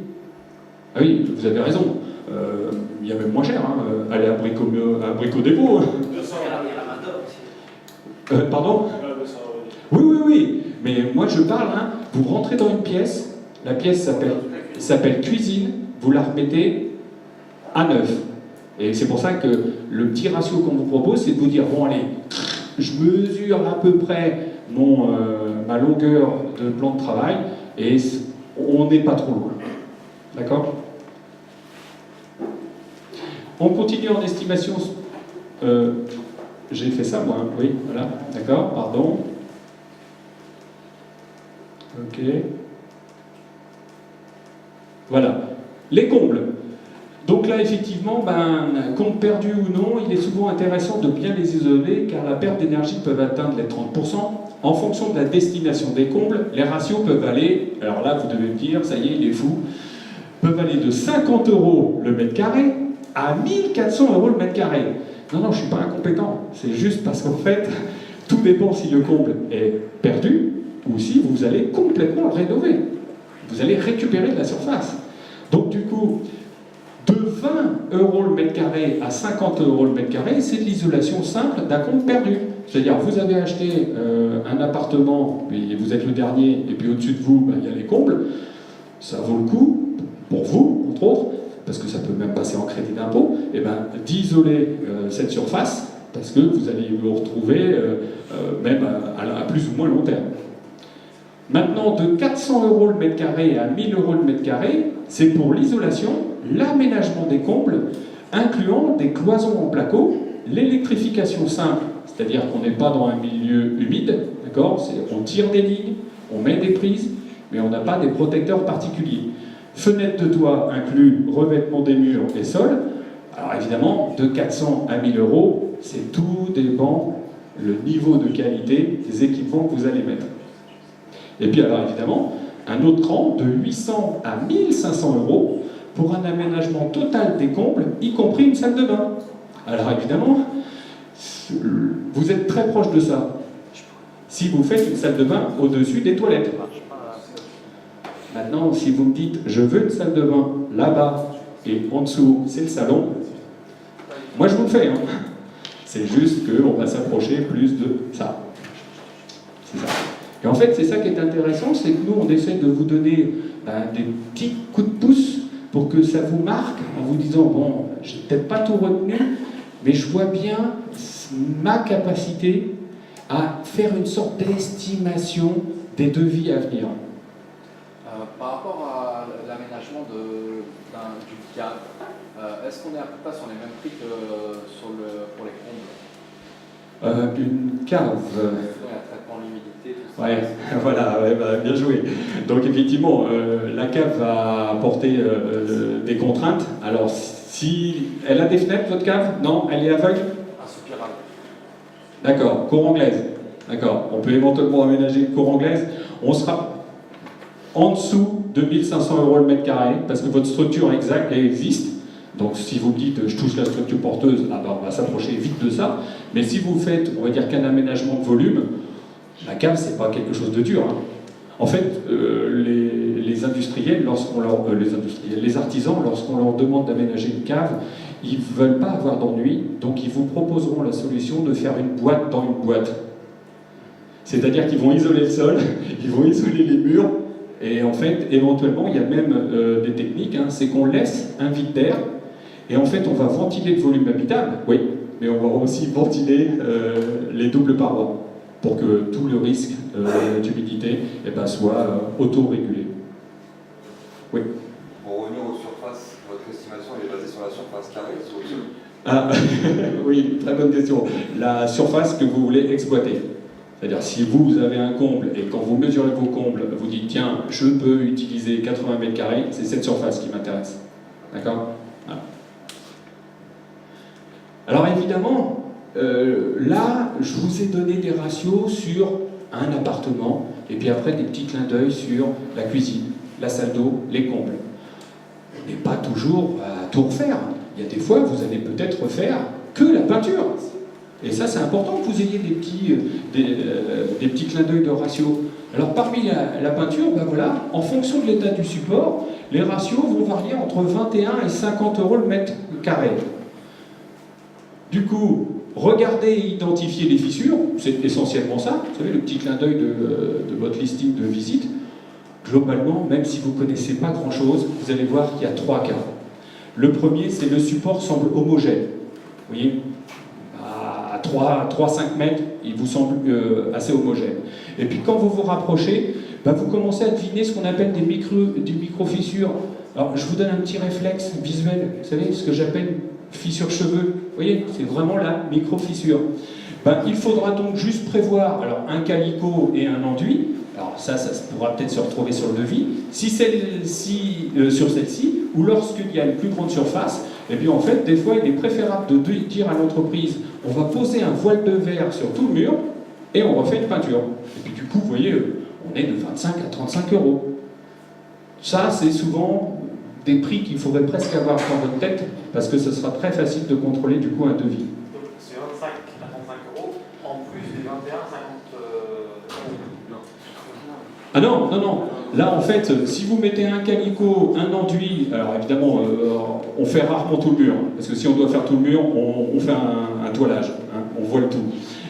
Ah oui, vous avez raison. Il y a même moins cher, hein. Allez à Brico Dépôt. 200 €, il y a la main d'œuvre aussi. Pardon ? Oui. Mais moi je parle, hein, vous rentrez dans une pièce, la pièce s'appelle cuisine, vous la remettez à neuf. Et c'est pour ça que le petit ratio qu'on vous propose, c'est de vous dire, bon allez, je mesure à peu près ma longueur de plan de travail, et on n'est pas trop loin. D'accord ? On continue en estimation. J'ai fait ça, moi. Oui, voilà. D'accord, pardon. Ok. Voilà. Les combles. Donc là, effectivement, compte perdu ou non, il est souvent intéressant de bien les isoler, car la perte d'énergie peut atteindre les 30% en fonction de la destination des combles, les ratios peuvent aller, alors là vous devez me dire, ça y est, il est fou, peuvent aller de 50 € le mètre carré à 1400 € le mètre carré. Non, non, je ne suis pas incompétent, c'est juste parce qu'en fait, tout dépend si le comble est perdu ou si vous allez complètement le rénover. Vous allez récupérer de la surface. Donc du coup, de 20 € le mètre carré à 50 € le mètre carré, c'est de l'isolation simple d'un comble perdu. C'est-à-dire, vous avez acheté un appartement, et vous êtes le dernier, et puis au-dessus de vous, il y a les combles. Ça vaut le coup, pour vous, entre autres, parce que ça peut même passer en crédit d'impôt, d'isoler cette surface, parce que vous allez vous retrouver même à plus ou moins long terme. Maintenant, de 400 € le mètre carré à 1000 € le mètre carré, c'est pour l'isolation, l'aménagement des combles, incluant des cloisons en placo, l'électrification simple, c'est-à-dire qu'on n'est pas dans un milieu humide, d'accord ? On tire des lignes, on met des prises, mais on n'a pas des protecteurs particuliers. Fenêtre de toit inclut revêtement des murs et sols. Alors évidemment, de 400 à 1000 €, c'est tout dépend le niveau de qualité des équipements que vous allez mettre. Et puis alors évidemment, un autre rang de 800 à 1500 € pour un aménagement total des combles, y compris une salle de bain. Alors évidemment, vous êtes très proche de ça. Si vous faites une salle de bain au-dessus des toilettes. Maintenant, si vous me dites, je veux une salle de bain là-bas et en dessous, c'est le salon, moi je vous le fais. Hein. C'est juste qu'on va s'approcher plus de ça. C'est ça. Et en fait, c'est ça qui est intéressant, c'est que nous, on essaie de vous donner des petits coups de pouce pour que ça vous marque en vous disant, bon, j'ai peut-être pas tout retenu, mais je vois bien ma capacité à faire une sorte d'estimation des devis à venir. Par rapport à l'aménagement d'une cave, est-ce qu'on est à peu près sur les mêmes prix que pour les combles Une cave. Il y a un traitement l'humidité, tout ça. Ouais, voilà, ouais, bien joué. Donc effectivement, la cave va apporter des contraintes. Alors, si elle a des fenêtres, votre cave? Non, elle est aveugle? Un soupirable. D'accord, cour anglaise. D'accord, on peut éventuellement aménager une cour anglaise. On sera en dessous de 1500 € le mètre carré, parce que votre structure exacte elle existe. Donc si vous me dites je touche la structure porteuse, on va s'approcher vite de ça. Mais si vous faites, on va dire qu'un aménagement de volume, la cave c'est pas quelque chose de dur. Hein. En fait, les industriels, les artisans, lorsqu'on leur demande d'aménager une cave, ils ne veulent pas avoir d'ennui, donc ils vous proposeront la solution de faire une boîte dans une boîte. C'est-à-dire qu'ils vont isoler le sol, ils vont isoler les murs, et en fait, éventuellement, il y a même des techniques, hein, c'est qu'on laisse un vide d'air, et en fait, on va ventiler le volume habitable, oui, mais on va aussi ventiler les doubles parois, pour que tout le risque d'humidité soit autorégulé. Oui. Pour revenir aux surfaces, votre estimation elle est basée sur la surface carrée, sur le sol? Ah, oui, très bonne question. La surface que vous voulez exploiter. C'est-à-dire, si vous avez un comble et quand vous mesurez vos combles, vous dites tiens, je peux utiliser 80 mètres carrés, c'est cette surface qui m'intéresse. D'accord ? Voilà. Alors évidemment, là, je vous ai donné des ratios sur un appartement et puis après des petits clins d'œil sur la cuisine, la salle d'eau, les combles. On n'est pas toujours à tout refaire. Il y a des fois, vous allez peut-être refaire que la peinture. Et ça, c'est important que vous ayez des petits clins d'œil de ratio. Alors, parmi la peinture, voilà, en fonction de l'état du support, les ratios vont varier entre 21 et 50 € le mètre carré. Du coup, regardez et identifiez les fissures, c'est essentiellement ça. Vous savez, le petit clin d'œil de votre listing de visite. Globalement, même si vous ne connaissez pas grand-chose, vous allez voir qu'il y a 3 cas. Le premier, c'est le support semble homogène. Vous voyez ? À 3-5 mètres, il vous semble assez homogène. Et puis quand vous vous rapprochez, vous commencez à deviner ce qu'on appelle des micro-fissures. Alors je vous donne un petit réflexe visuel, vous savez, ce que j'appelle fissure cheveux. Vous voyez, c'est vraiment la micro-fissure. Il faudra donc juste prévoir un calicot et un enduit. Alors ça pourra peut-être se retrouver sur le devis. Si sur celle-ci, ou lorsqu'il y a une plus grande surface, et bien en fait, des fois, il est préférable de dire à l'entreprise, on va poser un voile de verre sur tout le mur, et on refait une peinture. Et puis du coup, vous voyez, on est de 25 à 35 euros. Ça, c'est souvent des prix qu'il faudrait presque avoir dans votre tête, parce que ce sera très facile de contrôler du coup un devis. Donc c'est 25 à 35 euros en plus des 21 à 50 euros. Ah non, non, non. Là, en fait, si vous mettez un calico, un enduit, alors évidemment, on fait rarement tout le mur, hein, parce que si on doit faire tout le mur, on fait un toilage, hein, on voile tout.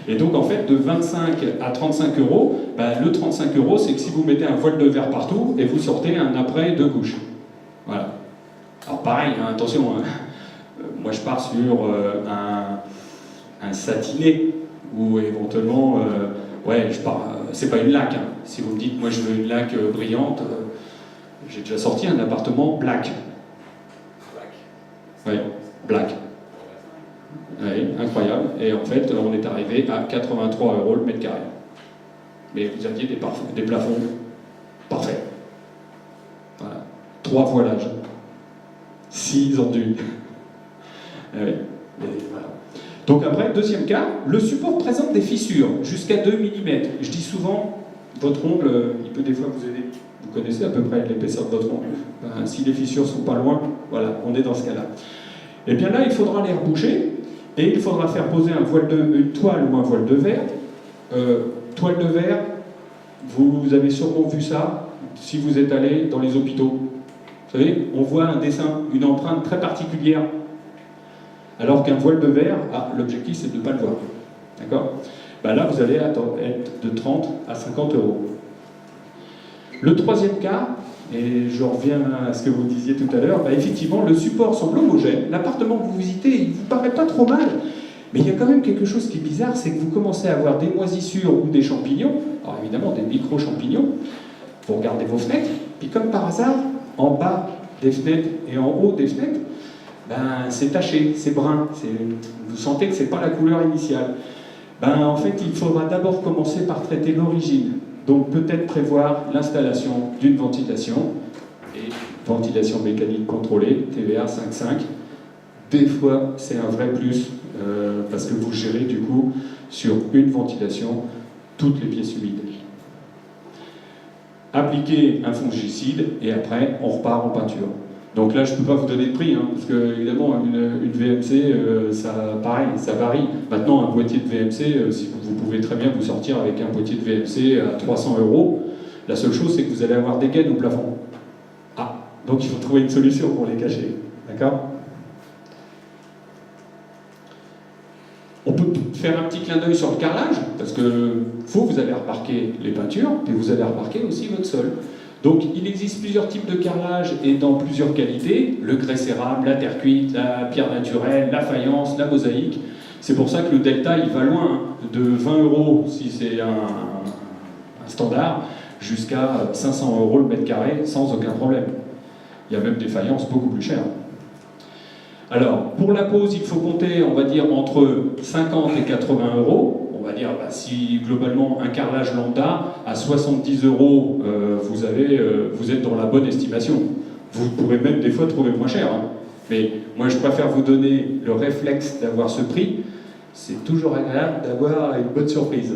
Et donc, en fait, de 25 à 35 euros, ben, le 35 euros, c'est que si vous mettez un voile de verre partout, et vous sortez un après 2 couches. Voilà. Alors pareil, hein, attention, hein, moi je pars sur un satiné, ou éventuellement, ouais, je pars, c'est pas une laque. Hein. Si vous me dites, moi je veux une laque brillante, j'ai déjà sorti un appartement black. Oui, black. Oui, incroyable. Et en fait, on est arrivé à 83 euros le mètre carré. Mais vous aviez des plafonds parfaits. Voilà. 3 voilages. 6 enduits. Oui. Voilà. Donc après, deuxième cas, le support présente des fissures jusqu'à 2 mm. Je dis souvent, votre ongle, il peut des fois vous aider. Vous connaissez à peu près l'épaisseur de votre ongle. Ben, si les fissures sont pas loin, voilà, on est dans ce cas-là. Et bien là, il faudra les reboucher et il faudra faire poser une toile ou un voile de verre. Toile de verre, vous avez sûrement vu ça si vous êtes allé dans les hôpitaux. Vous savez, on voit un dessin, une empreinte très particulière. Alors qu'un voile de verre, l'objectif c'est de ne pas le voir. D'accord ? Ben là, vous allez être de 30 à 50 euros. Le troisième cas, et je reviens à ce que vous disiez tout à l'heure, ben effectivement, le support semble homogène. L'appartement que vous visitez, il ne vous paraît pas trop mal. Mais il y a quand même quelque chose qui est bizarre, c'est que vous commencez à avoir des moisissures ou des champignons. Alors évidemment, des micro-champignons. Vous regardez vos fenêtres, puis comme par hasard, en bas des fenêtres et en haut des fenêtres, ben, c'est taché, c'est brun. Vous sentez que ce n'est pas la couleur initiale. Ben, en fait, il faudra d'abord commencer par traiter l'origine. Donc peut-être prévoir l'installation d'une ventilation, et ventilation mécanique contrôlée, TVA 5.5. Des fois, c'est un vrai plus, parce que vous gérez du coup sur une ventilation toutes les pièces humides. Appliquer un fongicide et après on repart en peinture. Donc là je ne peux pas vous donner de prix, hein, parce que évidemment une VMC, pareil, ça varie. Maintenant un boîtier de VMC, si vous pouvez très bien vous sortir avec un boîtier de VMC à 300 euros, la seule chose c'est que vous allez avoir des gaines au plafond. Ah, donc il faut trouver une solution pour les cacher. D'accord ? On peut faire un petit clin d'œil sur le carrelage, parce que vous allez remarquer les peintures, et vous allez remarquer aussi votre sol. Donc il existe plusieurs types de carrelage et dans plusieurs qualités, le grès cérame, la terre cuite, la pierre naturelle, la faïence, la mosaïque. C'est pour ça que le delta il va loin, hein, de 20 euros si c'est un standard, jusqu'à 500 euros le mètre carré sans aucun problème. Il y a même des faïences beaucoup plus chères. Alors, pour la pose, il faut compter, on va dire, entre 50 et 80 euros. On va dire, bah, si globalement un carrelage lambda, à 70 euros, vous êtes dans la bonne estimation. Vous pourrez même des fois trouver moins cher. Hein. Mais moi, je préfère vous donner le réflexe d'avoir ce prix. C'est toujours agréable d'avoir une bonne surprise.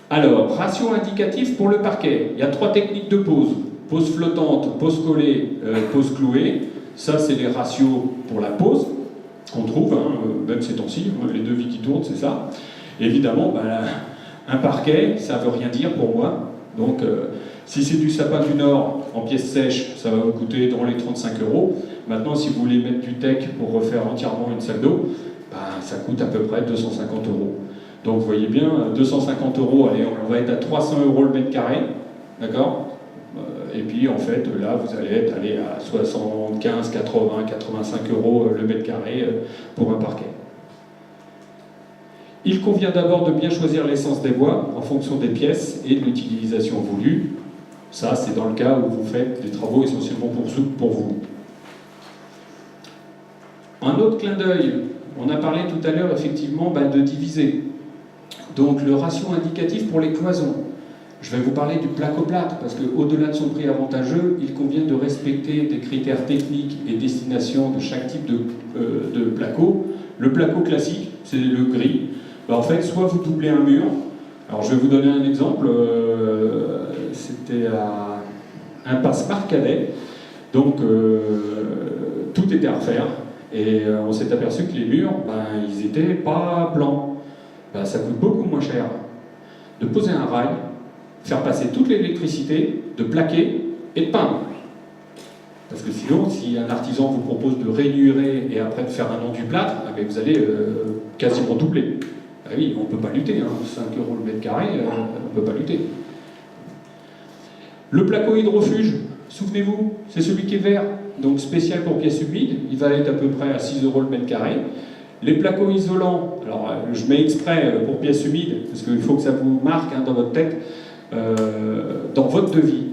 Alors, ratio indicatif pour le parquet. Il y a 3 techniques de pose. Pose flottante, pose collée, pose clouée. Ça, c'est les ratios pour la pose qu'on trouve, hein, même ces temps-ci, les devis qui tournent, c'est ça. Évidemment, bah, un parquet, ça ne veut rien dire pour moi. Donc, si c'est du sapin du Nord en pièces sèches, ça va vous coûter dans les 35 euros. Maintenant, si vous voulez mettre du tech pour refaire entièrement une salle d'eau, bah, ça coûte à peu près 250 euros. Donc, vous voyez bien, 250 euros, allez, on va être à 300 euros le mètre carré, d'accord ? Et puis en fait, là, vous allez être allé à 75, 80, 85 euros le mètre carré pour un parquet. Il convient d'abord de bien choisir l'essence des bois en fonction des pièces et de l'utilisation voulue. Ça, c'est dans le cas où vous faites des travaux essentiellement pour vous. Un autre clin d'œil, on a parlé tout à l'heure effectivement de diviser. Donc le ratio indicatif pour les cloisons. Je vais vous parler du placo-plâtre, parce qu'au-delà de son prix avantageux, il convient de respecter des critères techniques et destination de chaque type de placo. Le placo classique, c'est le gris. En fait, soit vous doublez un mur. Alors je vais vous donner un exemple. C'était à Impasse Marcadet. Donc tout était à refaire. Et on s'est aperçu que les murs, ils n'étaient pas blancs. Ça coûte beaucoup moins cher de poser un rail, faire passer toute l'électricité, de plaquer et de peindre. Parce que sinon, si un artisan vous propose de rainurer et après de faire un enduit plâtre, vous allez quasiment doubler. Oui, on ne peut pas lutter, 5 € le mètre carré, on ne peut pas lutter. Le placo hydrofuge, souvenez-vous, c'est celui qui est vert, donc spécial pour pièces humides, il va être à peu près à 6 € le mètre carré. Les placos isolants, alors je mets exprès pour pièces humides, parce qu'il faut que ça vous marque dans votre tête, dans votre devis.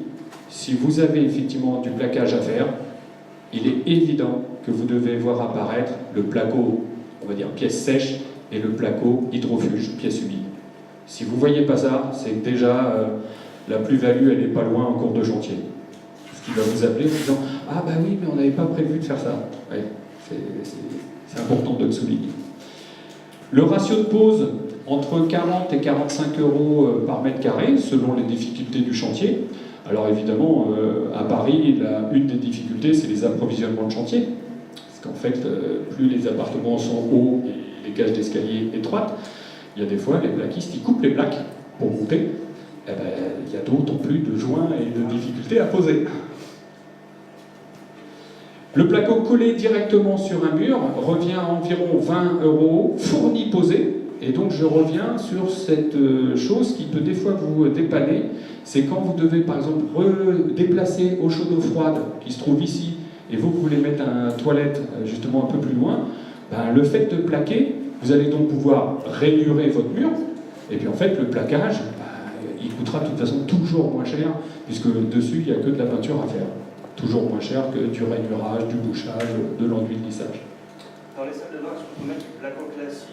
Si vous avez effectivement du plaquage à faire, il est évident que vous devez voir apparaître le placo, on va dire pièce sèche, et le placo hydrofuge, pièce humide. Si vous ne voyez pas ça, c'est que déjà la plus-value, elle n'est pas loin en cours de chantier. Ce qui va vous appeler en disant « Ah bah oui, mais on n'avait pas prévu de faire ça. Ouais, » c'est important de le souligner. Le ratio de pose entre 40 et 45 € par mètre carré, selon les difficultés du chantier. Alors évidemment, à Paris, une des difficultés, c'est les approvisionnements de chantier. Parce qu'en fait, plus les appartements sont hauts et les cages d'escalier étroites, il y a des fois, les plaquistes, ils coupent les plaques pour monter. Il y a d'autant plus de joints et de difficultés à poser. Le placo collé directement sur un mur revient à environ 20 €, fourni posé. Et donc je reviens sur cette chose qui peut des fois vous dépanner, c'est quand vous devez par exemple déplacer eau chaude ou froide qui se trouve ici, et vous voulez mettre une toilette justement un peu plus loin, le fait de plaquer, vous allez donc pouvoir rainurer votre mur, et puis en fait le plaquage, il coûtera de toute façon toujours moins cher, puisque dessus il n'y a que de la peinture à faire. Toujours moins cher que du rainurage, du bouchage, de l'enduit de lissage. Dans les salles de bain, est-ce qu'on peut mettre du placo classique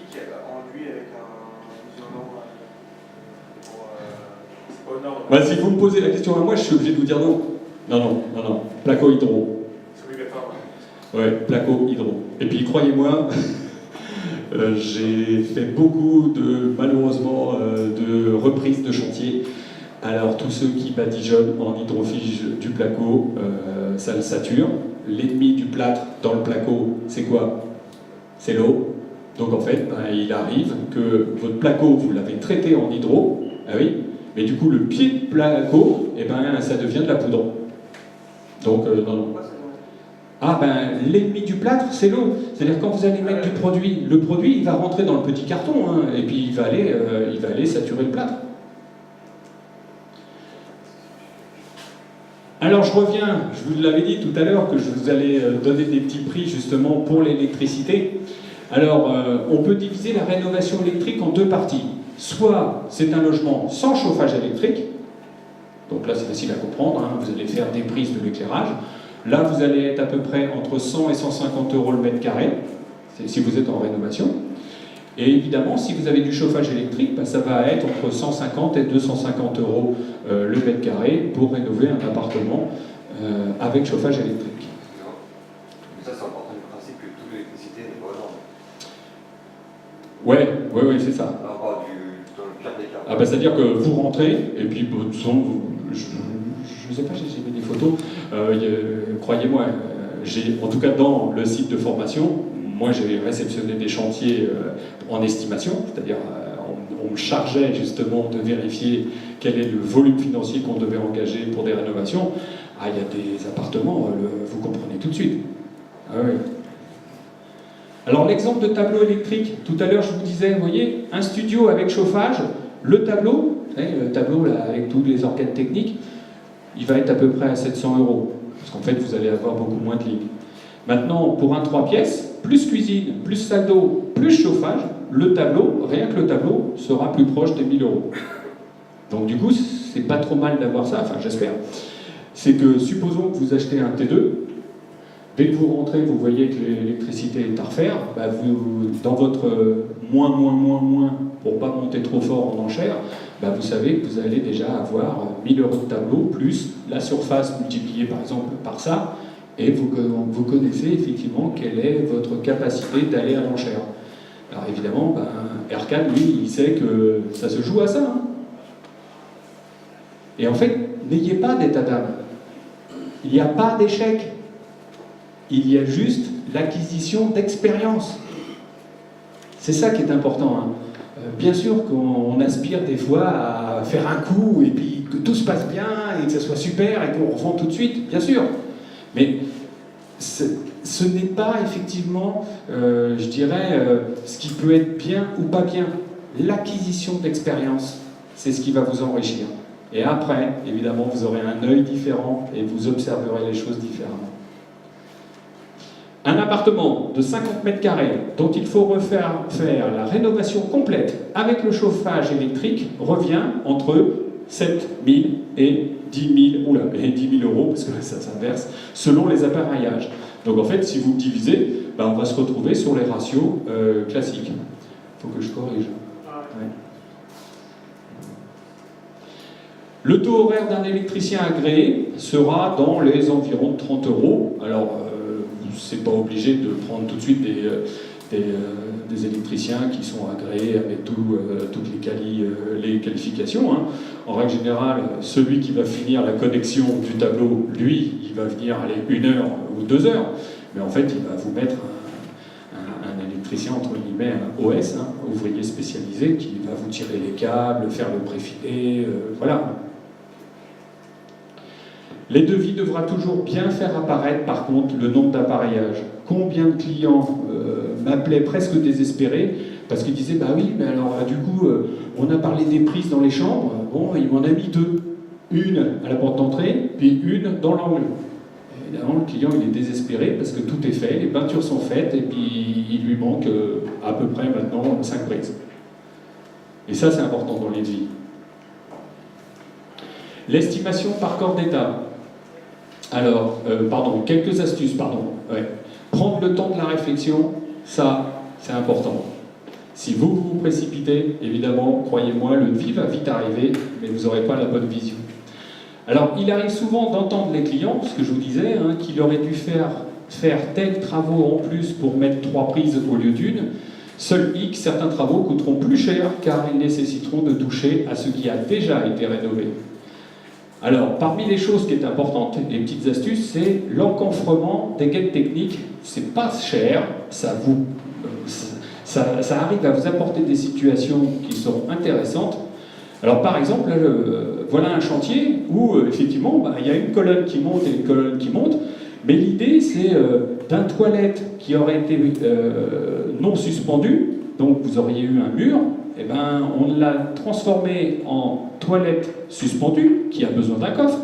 enduit avec un isolant c'est pas aux normes. Si vous me posez la question à moi, je suis obligé de vous dire non. Non. Placo hydro. C'est obligatoire. Ouais, placo hydro. Et puis croyez-moi, j'ai fait beaucoup malheureusement de reprises de chantier. Alors tous ceux qui badigeonnent en hydrofuge du placo, ça le sature. L'ennemi du plâtre dans le placo, c'est quoi? C'est l'eau. Donc en fait, il arrive que votre placo, vous l'avez traité en hydro, mais du coup le pied de placo, ça devient de la poudre. Donc non. L'ennemi du plâtre, c'est l'eau. C'est-à-dire quand vous allez mettre du produit, le produit il va rentrer dans le petit carton, et puis il va aller saturer le plâtre. Alors je reviens, je vous l'avais dit tout à l'heure que je vous allais donner des petits prix justement pour l'électricité. Alors on peut diviser la rénovation électrique en deux parties. Soit c'est un logement sans chauffage électrique, donc là c'est facile à comprendre, vous allez faire des prises de l'éclairage. Là vous allez être à peu près entre 100 et 150 € le mètre carré, si vous êtes en rénovation. Et évidemment, si vous avez du chauffage électrique, ça va être entre 150 et 250 € le mètre carré pour rénover un appartement avec chauffage électrique. Mais ça, c'est important du principe que toute l'électricité n'est pas aux normes. Oui, c'est ça. On parle dans le pire des cas. C'est-à-dire que vous rentrez, et puis de toute façon, je ne sais pas, j'ai mis des photos. Croyez-moi, en tout cas dans le site de formation, moi j'ai réceptionné des chantiers en estimation, c'est-à-dire on me chargeait justement de vérifier quel est le volume financier qu'on devait engager pour des rénovations. Il y a des appartements, vous comprenez tout de suite. Oui. Alors l'exemple de tableau électrique, tout à l'heure je vous disais, vous voyez, un studio avec chauffage, le tableau là, avec tous les organes techniques, il va être à peu près à 700 €, parce qu'en fait vous allez avoir beaucoup moins de lignes. Maintenant, pour un 3 pièces, plus cuisine, plus salle d'eau, plus chauffage, le tableau, rien que le tableau, sera plus proche des 1000 €. Donc du coup, c'est pas trop mal d'avoir ça, enfin j'espère. C'est que, supposons que vous achetez un T2, dès que vous rentrez, vous voyez que l'électricité est à refaire, dans votre moins, pour pas monter trop fort en enchère, vous savez que vous allez déjà avoir 1000 € de tableau, plus la surface multipliée par exemple par ça, et vous connaissez effectivement quelle est votre capacité d'aller à l'enchère. Alors évidemment, Erkan, lui, il sait que ça se joue à ça. Hein. Et en fait, n'ayez pas d'état d'âme. Il n'y a pas d'échec. Il y a juste l'acquisition d'expérience. C'est ça qui est important. Hein. Bien sûr qu'on aspire des fois à faire un coup et puis que tout se passe bien et que ça soit super et qu'on revend tout de suite, bien sûr. Mais ce n'est pas effectivement, je dirais, ce qui peut être bien ou pas bien. L'acquisition d'expérience, c'est ce qui va vous enrichir. Et après, évidemment, vous aurez un œil différent et vous observerez les choses différemment. Un appartement de 50 mètres carrés dont il faut faire la rénovation complète avec le chauffage électrique revient entre 7 000 et 10 000, et 10 000 euros, parce que ça s'inverse, selon les appareillages. Donc en fait, si vous divisez, on va se retrouver sur les ratios classiques. Il faut que je corrige. Ouais. Le taux horaire d'un électricien agréé sera dans les environs de 30 euros. Alors, c'est pas obligé de prendre tout de suite des électriciens qui sont agréés avec toutes les qualifications. Hein. En règle générale, celui qui va finir la connexion du tableau, lui, il va venir aller 1 heure ou 2 heures, mais en fait, il va vous mettre un électricien, entre guillemets, un OS, hein, ouvrier spécialisé, qui va vous tirer les câbles, faire le préfilé, voilà. Les devis devra toujours bien faire apparaître, par contre, le nombre d'appareillages. Combien de clients m'appelaient presque désespérés parce qu'ils disaient « Bah oui, mais alors du coup, on a parlé des prises dans les chambres, bon, il m'en a mis 2. Une à la porte d'entrée, puis une dans l'angle. » Évidemment, le client, il est désespéré parce que tout est fait, les peintures sont faites, et puis il lui manque à peu près maintenant 5 prises. Et ça, c'est important dans les devis. L'estimation par corps d'état. Alors, quelques astuces, ouais. Prendre le temps de la réflexion, ça, c'est important. Si vous vous précipitez, évidemment, croyez-moi, le devis va vite arriver, mais vous n'aurez pas la bonne vision. Alors, il arrive souvent d'entendre les clients, ce que je vous disais, hein, qu'il aurait dû faire tels travaux en plus pour mettre 3 prises au lieu d'une. Seul hic, certains travaux coûteront plus cher car ils nécessiteront de toucher à ce qui a déjà été rénové. Alors, parmi les choses qui est importantes, les petites astuces, c'est l'encamphrement des guettes techniques. C'est pas cher, ça arrive à vous apporter des situations qui seront intéressantes. Alors, par exemple, là, voilà un chantier où, effectivement, il y a une colonne qui monte et une colonne qui monte, mais l'idée, c'est d'un toilette qui aurait été non suspendu, donc vous auriez eu un mur, eh ben, on l'a transformé en toilette suspendue, qui a besoin d'un coffre.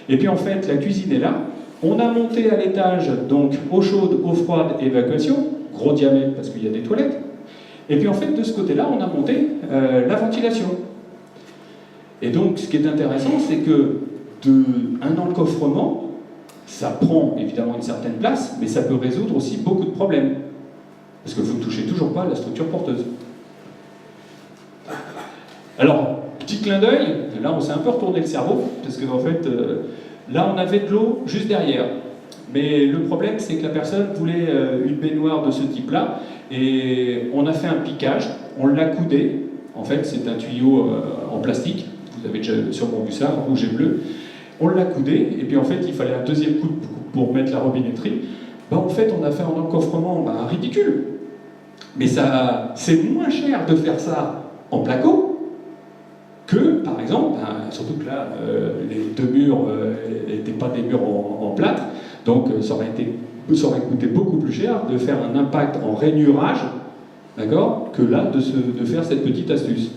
Et puis en fait, la cuisine est là. On a monté à l'étage, donc eau chaude, eau froide, évacuation, gros diamètre parce qu'il y a des toilettes. Et puis en fait, de ce côté-là, on a monté la ventilation. Et donc, ce qui est intéressant, c'est que un encoffrement, ça prend évidemment une certaine place, mais ça peut résoudre aussi beaucoup de problèmes. Parce que vous ne touchez toujours pas à la structure porteuse. Alors, petit clin d'œil, là on s'est un peu retourné le cerveau, parce qu'en fait, là on avait de l'eau juste derrière. Mais le problème, c'est que la personne voulait une baignoire de ce type-là, et on a fait un piquage, on l'a coudé. En fait, c'est un tuyau en plastique, vous avez déjà sûrement vu ça, rouge et bleu. On l'a coudé, et puis en fait, il fallait un deuxième coup pour mettre la robinetterie. En fait, on a fait un encoffrement ridicule. Mais c'est moins cher de faire ça en placo que, par exemple, surtout que là, les 2 murs n'étaient pas des murs en plâtre, donc ça aurait coûté beaucoup plus cher de faire un impact en rainurage, d'accord, que là, de faire cette petite astuce.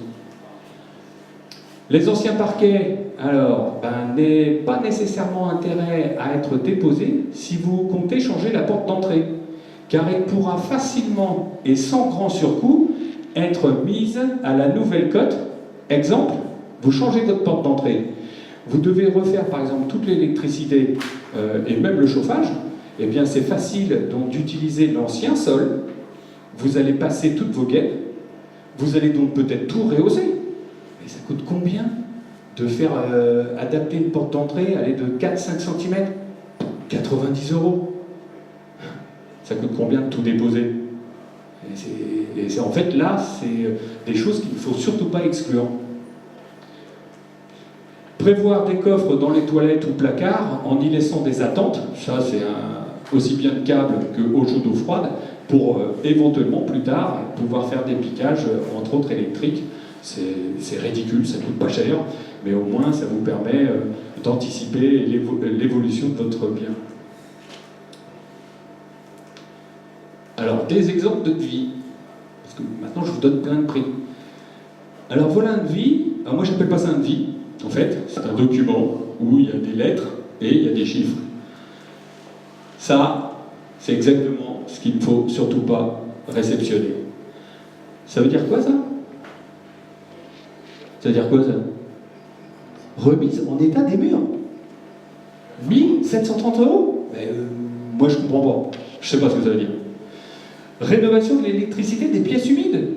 Les anciens parquets, alors, n'aient pas nécessairement intérêt à être déposés si vous comptez changer la porte d'entrée, car elle pourra facilement et sans grand surcoût être mise à la nouvelle cote. Exemple, vous changez votre porte d'entrée, vous devez refaire par exemple toute l'électricité et même le chauffage, eh bien c'est facile donc d'utiliser l'ancien sol, vous allez passer toutes vos guettes, vous allez donc peut-être tout rehausser. Mais ça coûte combien de faire adapter une porte d'entrée, aller de 4-5 cm 90 €. Ça coûte combien de tout déposer? Et en fait, là, c'est des choses qu'il ne faut surtout pas exclure. Prévoir des coffres dans les toilettes ou placards en y laissant des attentes, ça c'est aussi bien de câbles que eau chaude ou froide, pour éventuellement plus tard pouvoir faire des piquages, entre autres électriques. C'est ridicule, ça coûte pas cher, mais au moins ça vous permet d'anticiper l'évolution de votre bien. Alors, des exemples de devis, parce que maintenant je vous donne plein de prix. Alors voilà un devis, alors moi j'appelle pas ça un devis, en fait, c'est un document où il y a des lettres et il y a des chiffres. Ça, c'est exactement ce qu'il ne faut surtout pas réceptionner. Ça veut dire quoi ça? Ça veut dire quoi ça? Remise en état des murs. 1730 €? Moi je comprends pas. Je sais pas ce que ça veut dire. Rénovation de l'électricité des pièces humides.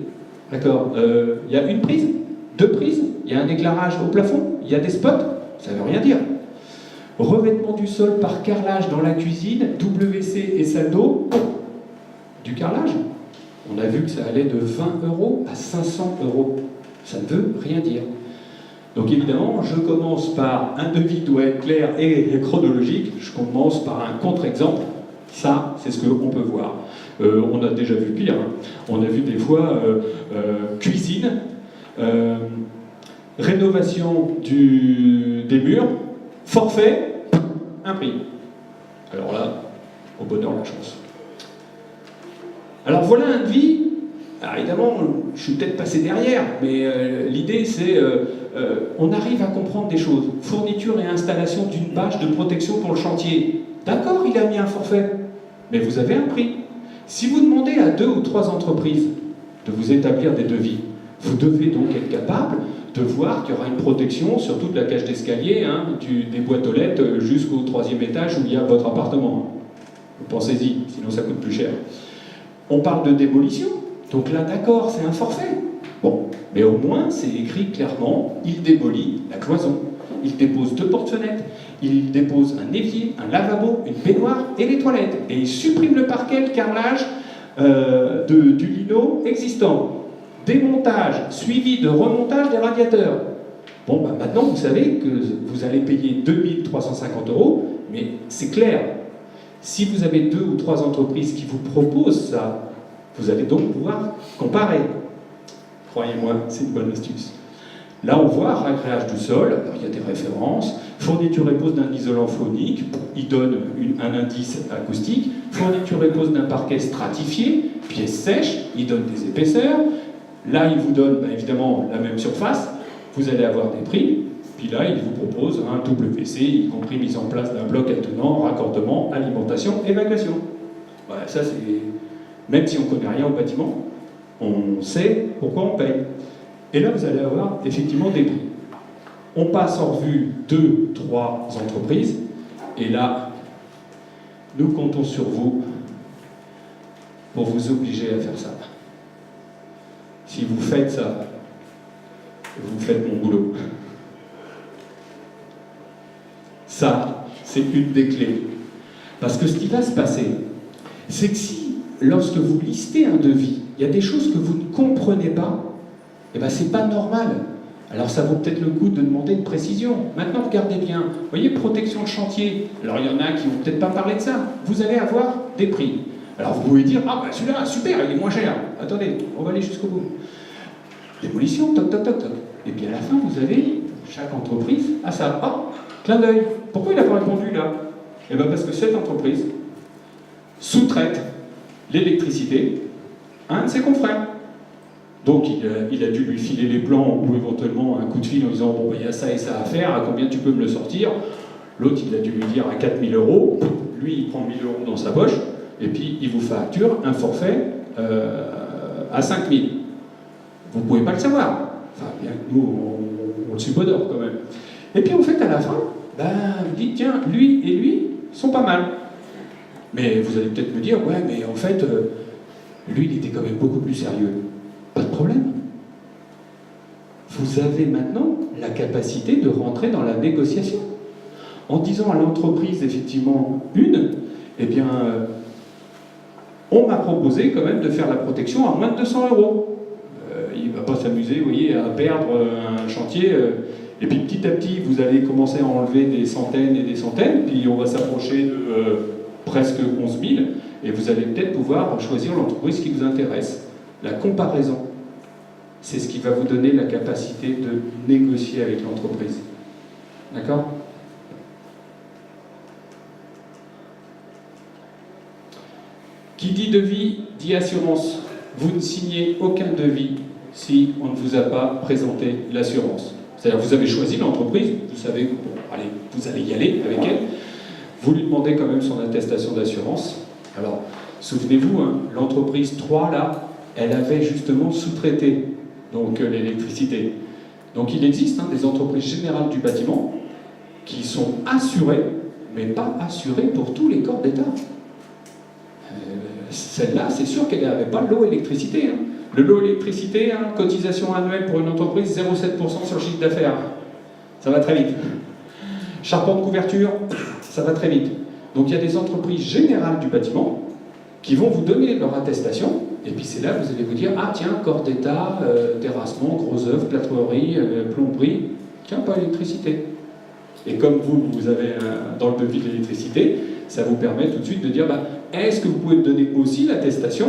D'accord. Il y a une prise, 2 prises, il y a un éclairage au plafond, il y a des spots, ça veut rien dire. Revêtement du sol par carrelage dans la cuisine, WC et salle d'eau. Du carrelage. On a vu que ça allait de 20 € à 500 €. Ça ne veut rien dire. Donc évidemment, je commence par un devis doit être clair et chronologique. Je commence par un contre-exemple. Ça, c'est ce qu'on peut voir. On a déjà vu pire. Hein. On a vu des fois cuisine, rénovation des murs, forfait, un prix. Alors là, au bonheur la chance. Alors voilà un devis. Alors évidemment, je suis peut-être passé derrière, mais l'idée c'est on arrive à comprendre des choses. Fourniture et installation d'une bâche de protection pour le chantier. D'accord, il a mis un forfait, mais vous avez un prix. Si vous demandez à 2 ou 3 entreprises de vous établir des devis, vous devez donc être capable de voir qu'il y aura une protection sur toute la cage d'escalier, hein, des boîtes aux lettres jusqu'au 3e étage où il y a votre appartement. Pensez-y, sinon ça coûte plus cher. On parle de démolition, donc là d'accord, c'est un forfait. Bon, mais au moins c'est écrit clairement, il démolit la cloison, il dépose 2 portes-fenêtres, il dépose un évier, un lavabo, une baignoire et les toilettes. Et il supprime le parquet, le carrelage du lino existant. Démontage suivi de remontage des radiateurs. Bon, bah maintenant vous savez que vous allez payer 2 350 €, mais c'est clair. Si vous avez 2 ou 3 entreprises qui vous proposent ça, vous allez donc pouvoir comparer. Croyez-moi, c'est une bonne astuce. Là, on voit racréage du sol, alors il y a des références, fourniture et pose d'un isolant phonique, il donne un indice acoustique, fourniture et pose d'un parquet stratifié, pièces sèches, il donne des épaisseurs, là il vous donne évidemment la même surface, vous allez avoir des prix, puis là il vous propose un WC, y compris mise en place d'un bloc attenant, raccordement, alimentation, évacuation. Voilà, ça c'est... Même si on ne connaît rien au bâtiment, on sait pourquoi on paye. Et là, vous allez avoir effectivement des prix. On passe en revue 2, 3 entreprises, et là, nous comptons sur vous pour vous obliger à faire ça. Si vous faites ça, vous faites mon boulot. Ça, c'est une des clés. Parce que ce qui va se passer, c'est que si, lorsque vous listez un devis, il y a des choses que vous ne comprenez pas, eh bien, c'est pas normal. Alors, ça vaut peut-être le coup de demander une précision. Maintenant, regardez bien. Vous voyez, protection de chantier. Alors, il y en a qui vont peut-être pas parler de ça. Vous allez avoir des prix. Alors, vous pouvez dire, ah, ben celui-là, super, il est moins cher. Attendez, on va aller jusqu'au bout. Démolition, toc, toc, toc, toc. Et puis, à la fin, vous avez, chaque entreprise a ça. Ah, clin d'œil. Pourquoi il n'a pas répondu, là? Eh bien, parce que cette entreprise sous-traite l'électricité à un de ses confrères. Donc il a dû lui filer les plans ou éventuellement un coup de fil en disant bon, il y a ça et ça à faire, à combien tu peux me le sortir? L'autre il a dû lui dire à 4 000 €, lui il prend 1 000 € dans sa poche et puis il vous facture un forfait à 5 000. Vous ne pouvez pas le savoir. Enfin, bien que nous on le subodore quand même. Et puis en fait à la fin, vous dites tiens, lui et lui sont pas mal. Mais vous allez peut-être me dire ouais, mais en fait, lui il était quand même beaucoup plus sérieux. Pas de problème. Vous avez maintenant la capacité de rentrer dans la négociation. En disant à l'entreprise, effectivement, eh bien, on m'a proposé quand même de faire la protection à moins de 200 €. Il ne va pas s'amuser, vous voyez, à perdre un chantier. Et puis petit à petit, vous allez commencer à enlever des centaines et des centaines, puis on va s'approcher de presque 11 000, et vous allez peut-être pouvoir choisir l'entreprise qui vous intéresse. La comparaison, c'est ce qui va vous donner la capacité de négocier avec l'entreprise. D'accord ? Qui dit devis, dit assurance. Vous ne signez aucun devis si on ne vous a pas présenté l'assurance. C'est-à-dire vous avez choisi l'entreprise, vous savez, bon, allez, vous allez y aller avec elle, vous lui demandez quand même son attestation d'assurance. Alors, souvenez-vous, hein, l'entreprise 3, là, elle avait justement sous-traité donc l'électricité. Donc il existe des entreprises générales du bâtiment qui sont assurées, mais pas assurées pour tous les corps d'État. Celle-là, c'est sûr qu'elle n'avait pas l'eau électricité. Hein. Le lot électricité, cotisation annuelle pour une entreprise, 0,7% sur le chiffre d'affaires. Ça va très vite. Charpente couverture, ça va très vite. Donc il y a des entreprises générales du bâtiment qui vont vous donner leur attestation, et puis c'est là que vous allez vous dire, ah tiens, corps d'État, terrassement, gros œuvre, plâtrerie, plomberie, tiens, pas électricité. Et comme vous avez dans le devis de l'électricité, ça vous permet tout de suite de dire, est-ce que vous pouvez me donner aussi l'attestation ?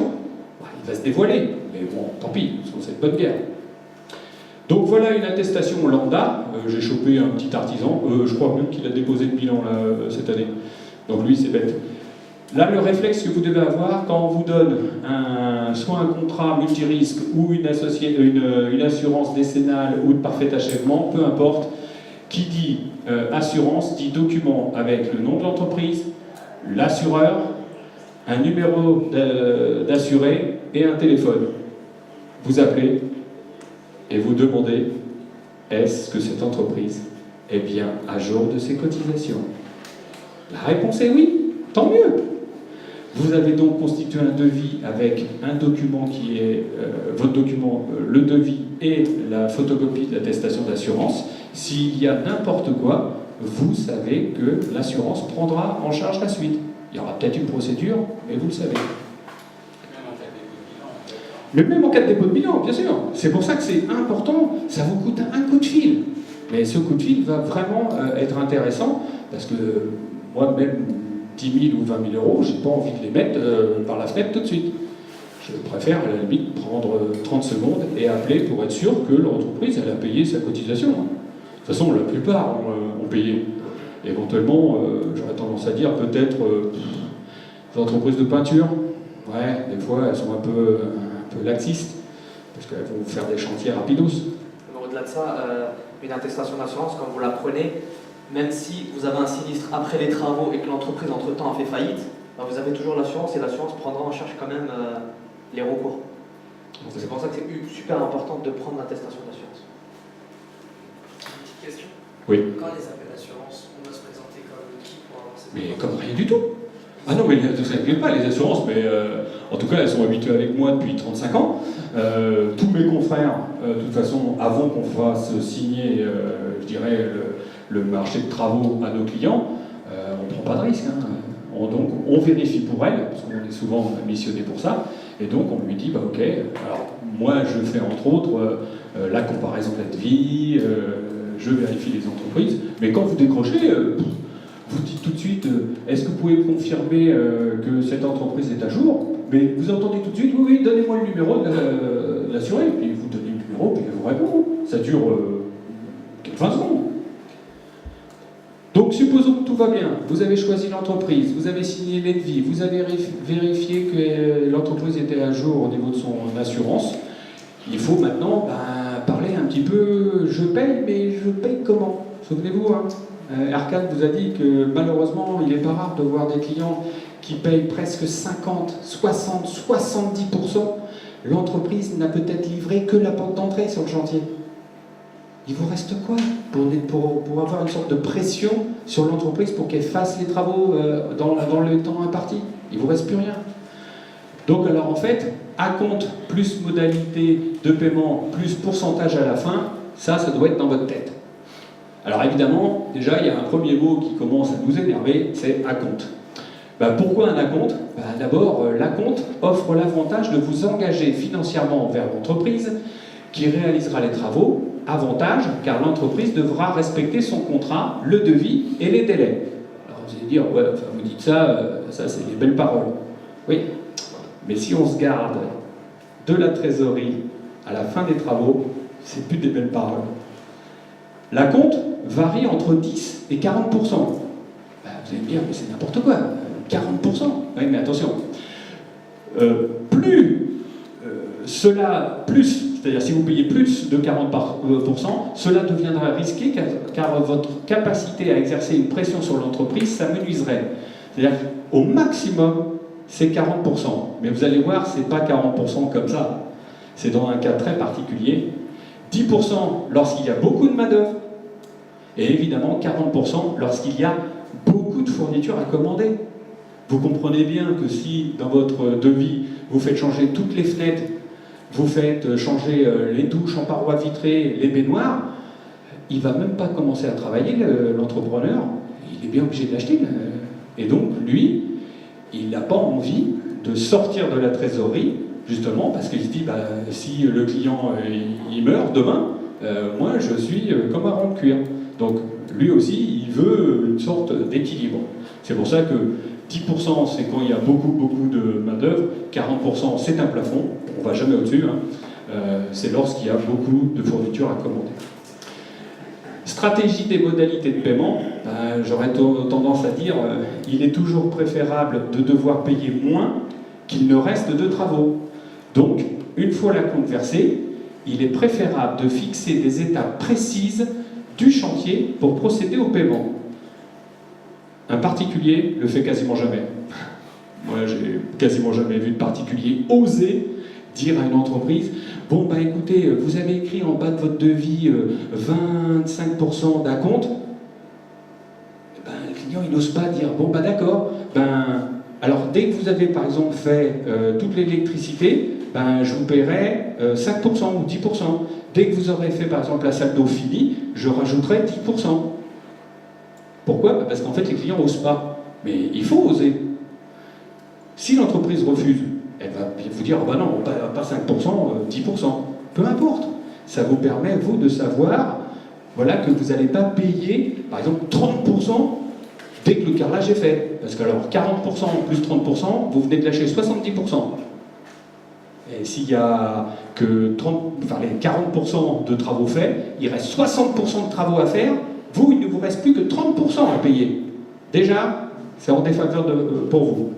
Il va se dévoiler, mais bon, tant pis, parce qu'on sait de bonne guerre. Donc voilà une attestation lambda. J'ai chopé un petit artisan, je crois même qu'il a déposé le bilan là, cette année. Donc lui, c'est bête. Là, le réflexe que vous devez avoir quand on vous donne soit un contrat multirisque ou une assurance décennale ou de parfait achèvement, peu importe, qui dit assurance dit document avec le nom de l'entreprise, l'assureur, un numéro d'assuré et un téléphone. Vous appelez et vous demandez est-ce que cette entreprise est bien à jour de ses cotisations? La réponse est oui, tant mieux. Vous avez donc constitué un devis avec un document qui est votre document, le devis et la photocopie de l'attestation d'assurance. S'il y a n'importe quoi, vous savez que l'assurance prendra en charge la suite. Il y aura peut-être une procédure, mais vous le savez. Mais même en cas de dépôt de bilan, bien sûr. C'est pour ça que c'est important. Ça vous coûte un coup de fil. Mais ce coup de fil va vraiment être intéressant, parce que moi, même 10 000 ou 20 000 euros, je n'ai pas envie de les mettre par la fenêtre tout de suite. Je préfère, à la limite, prendre 30 secondes et appeler pour être sûr que l'entreprise elle a payé sa cotisation. De toute façon, la plupart ont payé. Éventuellement, j'aurais tendance à dire peut-être les entreprises de peinture. Ouais, des fois, elles sont un peu laxistes, parce qu'elles vont faire des chantiers rapidos. Au-delà de ça, une attestation d'assurance, quand vous la prenez, même si vous avez un sinistre après les travaux et que l'entreprise entre-temps a fait faillite, vous avez toujours l'assurance et l'assurance prendra en charge quand même les recours. C'est pour ça que c'est super important de prendre l'attestation d'assurance. Une petite question. Oui. Quand les appels d'assurance, on doit se présenter comme qui pour avoir ces... Mais comme rien du tout. Ah non, mais ne vous inquiétez pas, les assurances, mais en tout cas, elles sont habituées avec moi depuis 35 ans. Tous mes confrères, de toute façon, avant qu'on fasse signer, je dirais, le marché de travaux à nos clients, on ne prend pas de risque. Donc, on vérifie pour elle, parce qu'on est souvent missionné pour ça, et donc on lui dit, ok, alors moi je fais entre autres la comparaison de vie, je vérifie les entreprises, mais quand vous décrochez, vous dites tout de suite, est-ce que vous pouvez confirmer que cette entreprise est à jour? Mais vous entendez tout de suite, oui, donnez-moi le numéro de l'assuré, puis vous donnez le numéro, puis elle vous répond. Ça dure 20 secondes. Donc, supposons que tout va bien, vous avez choisi l'entreprise, vous avez signé les devis, vous avez vérifié que l'entreprise était à jour au niveau de son assurance. Il faut maintenant parler un petit peu, je paye, mais je paye comment? Souvenez-vous, Arcade vous a dit que malheureusement, il n'est pas rare de voir des clients qui payent presque 50, 60, 70%. L'entreprise n'a peut-être livré que la porte d'entrée sur le chantier. Il vous reste quoi pour avoir une sorte de pression sur l'entreprise pour qu'elle fasse les travaux dans le temps imparti? Il ne vous reste plus rien. Donc alors en fait, acompte plus modalité de paiement plus pourcentage à la fin, ça doit être dans votre tête. Alors évidemment, déjà il y a un premier mot qui commence à nous énerver, c'est acompte. Pourquoi un acompte? D'abord, l'acompte offre l'avantage de vous engager financièrement envers l'entreprise qui réalisera les travaux. Avantage, car l'entreprise devra respecter son contrat, le devis et les délais. Alors vous allez dire, ouais, enfin, vous dites ça, ça c'est des belles paroles. Oui, mais si on se garde de la trésorerie à la fin des travaux, c'est plus des belles paroles. L'acompte varie entre 10 et 40%. Vous allez me dire, mais c'est n'importe quoi, 40%. Oui, mais attention, c'est-à-dire si vous payez plus de 40%, cela deviendra risqué car votre capacité à exercer une pression sur l'entreprise s'amenuiserait. C'est-à-dire qu'au maximum, c'est 40%. Mais vous allez voir, c'est pas 40% comme ça. C'est dans un cas très particulier. 10% lorsqu'il y a beaucoup de main-d'œuvre. Et évidemment, 40% lorsqu'il y a beaucoup de fournitures à commander. Vous comprenez bien que si, dans votre devis, vous faites changer toutes les fenêtres, vous faites changer les douches en parois vitrées, les baignoires, il ne va même pas commencer à travailler, l'entrepreneur. Il est bien obligé de l'acheter. Et donc, lui, il n'a pas envie de sortir de la trésorerie, justement, parce qu'il se dit, si le client il meurt demain, moi, je suis comme un rond de cuir. Donc, lui aussi, il veut une sorte d'équilibre. C'est pour ça que 10% c'est quand il y a beaucoup de main-d'œuvre, 40% c'est un plafond, on ne va jamais au-dessus, c'est lorsqu'il y a beaucoup de fournitures à commander. Stratégie des modalités de paiement, j'aurais tendance à dire il est toujours préférable de devoir payer moins qu'il ne reste de travaux. Donc, une fois la compte versée, il est préférable de fixer des étapes précises du chantier pour procéder au paiement. Un particulier le fait quasiment jamais. Moi, j'ai quasiment jamais vu de particulier oser dire à une entreprise « Bon, écoutez, vous avez écrit en bas de votre devis 25% d'acompte. » Le client, il n'ose pas dire « Bon, d'accord. Alors, dès que vous avez, par exemple, fait toute l'électricité, je vous paierai 5% ou 10%. Dès que vous aurez fait, par exemple, la salle d'eau finie, je rajouterai 10%. » Pourquoi? Parce qu'en fait, les clients n'osent pas. Mais il faut oser. Si l'entreprise refuse, elle va vous dire, non, pas 5%, 10%. Peu importe. Ça vous permet, vous, de savoir que vous n'allez pas payer, par exemple, 30% dès que le carrelage est fait. Parce que alors, 40% plus 30%, vous venez de lâcher 70%. Et s'il n'y a que les 40% de travaux faits, il reste 60% de travaux à faire. Vous, il ne vous reste plus que 30% à payer. Déjà, c'est en défaveur pour vous.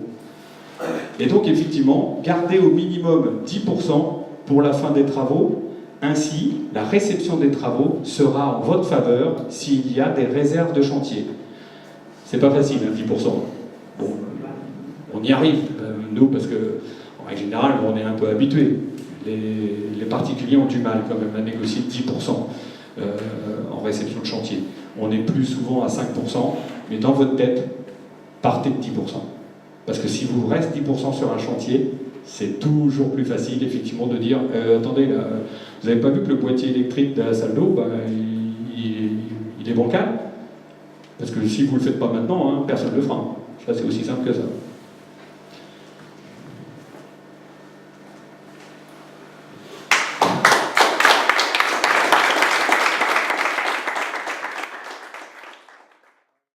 Et donc, effectivement, gardez au minimum 10% pour la fin des travaux. Ainsi, la réception des travaux sera en votre faveur s'il y a des réserves de chantier. C'est pas facile, 10%. Bon, on y arrive, nous, parce que, en règle générale, on est un peu habitués. Les particuliers ont du mal, quand même, à négocier 10% en réception de chantier. On est plus souvent à 5%, mais dans votre tête, partez de 10%. Parce que si vous reste 10% sur un chantier, c'est toujours plus facile, effectivement, de dire attendez, là, vous n'avez pas vu que le boîtier électrique de la salle d'eau, il est bancal? Parce que si vous ne le faites pas maintenant, personne ne le fera. Ça, c'est aussi simple que ça.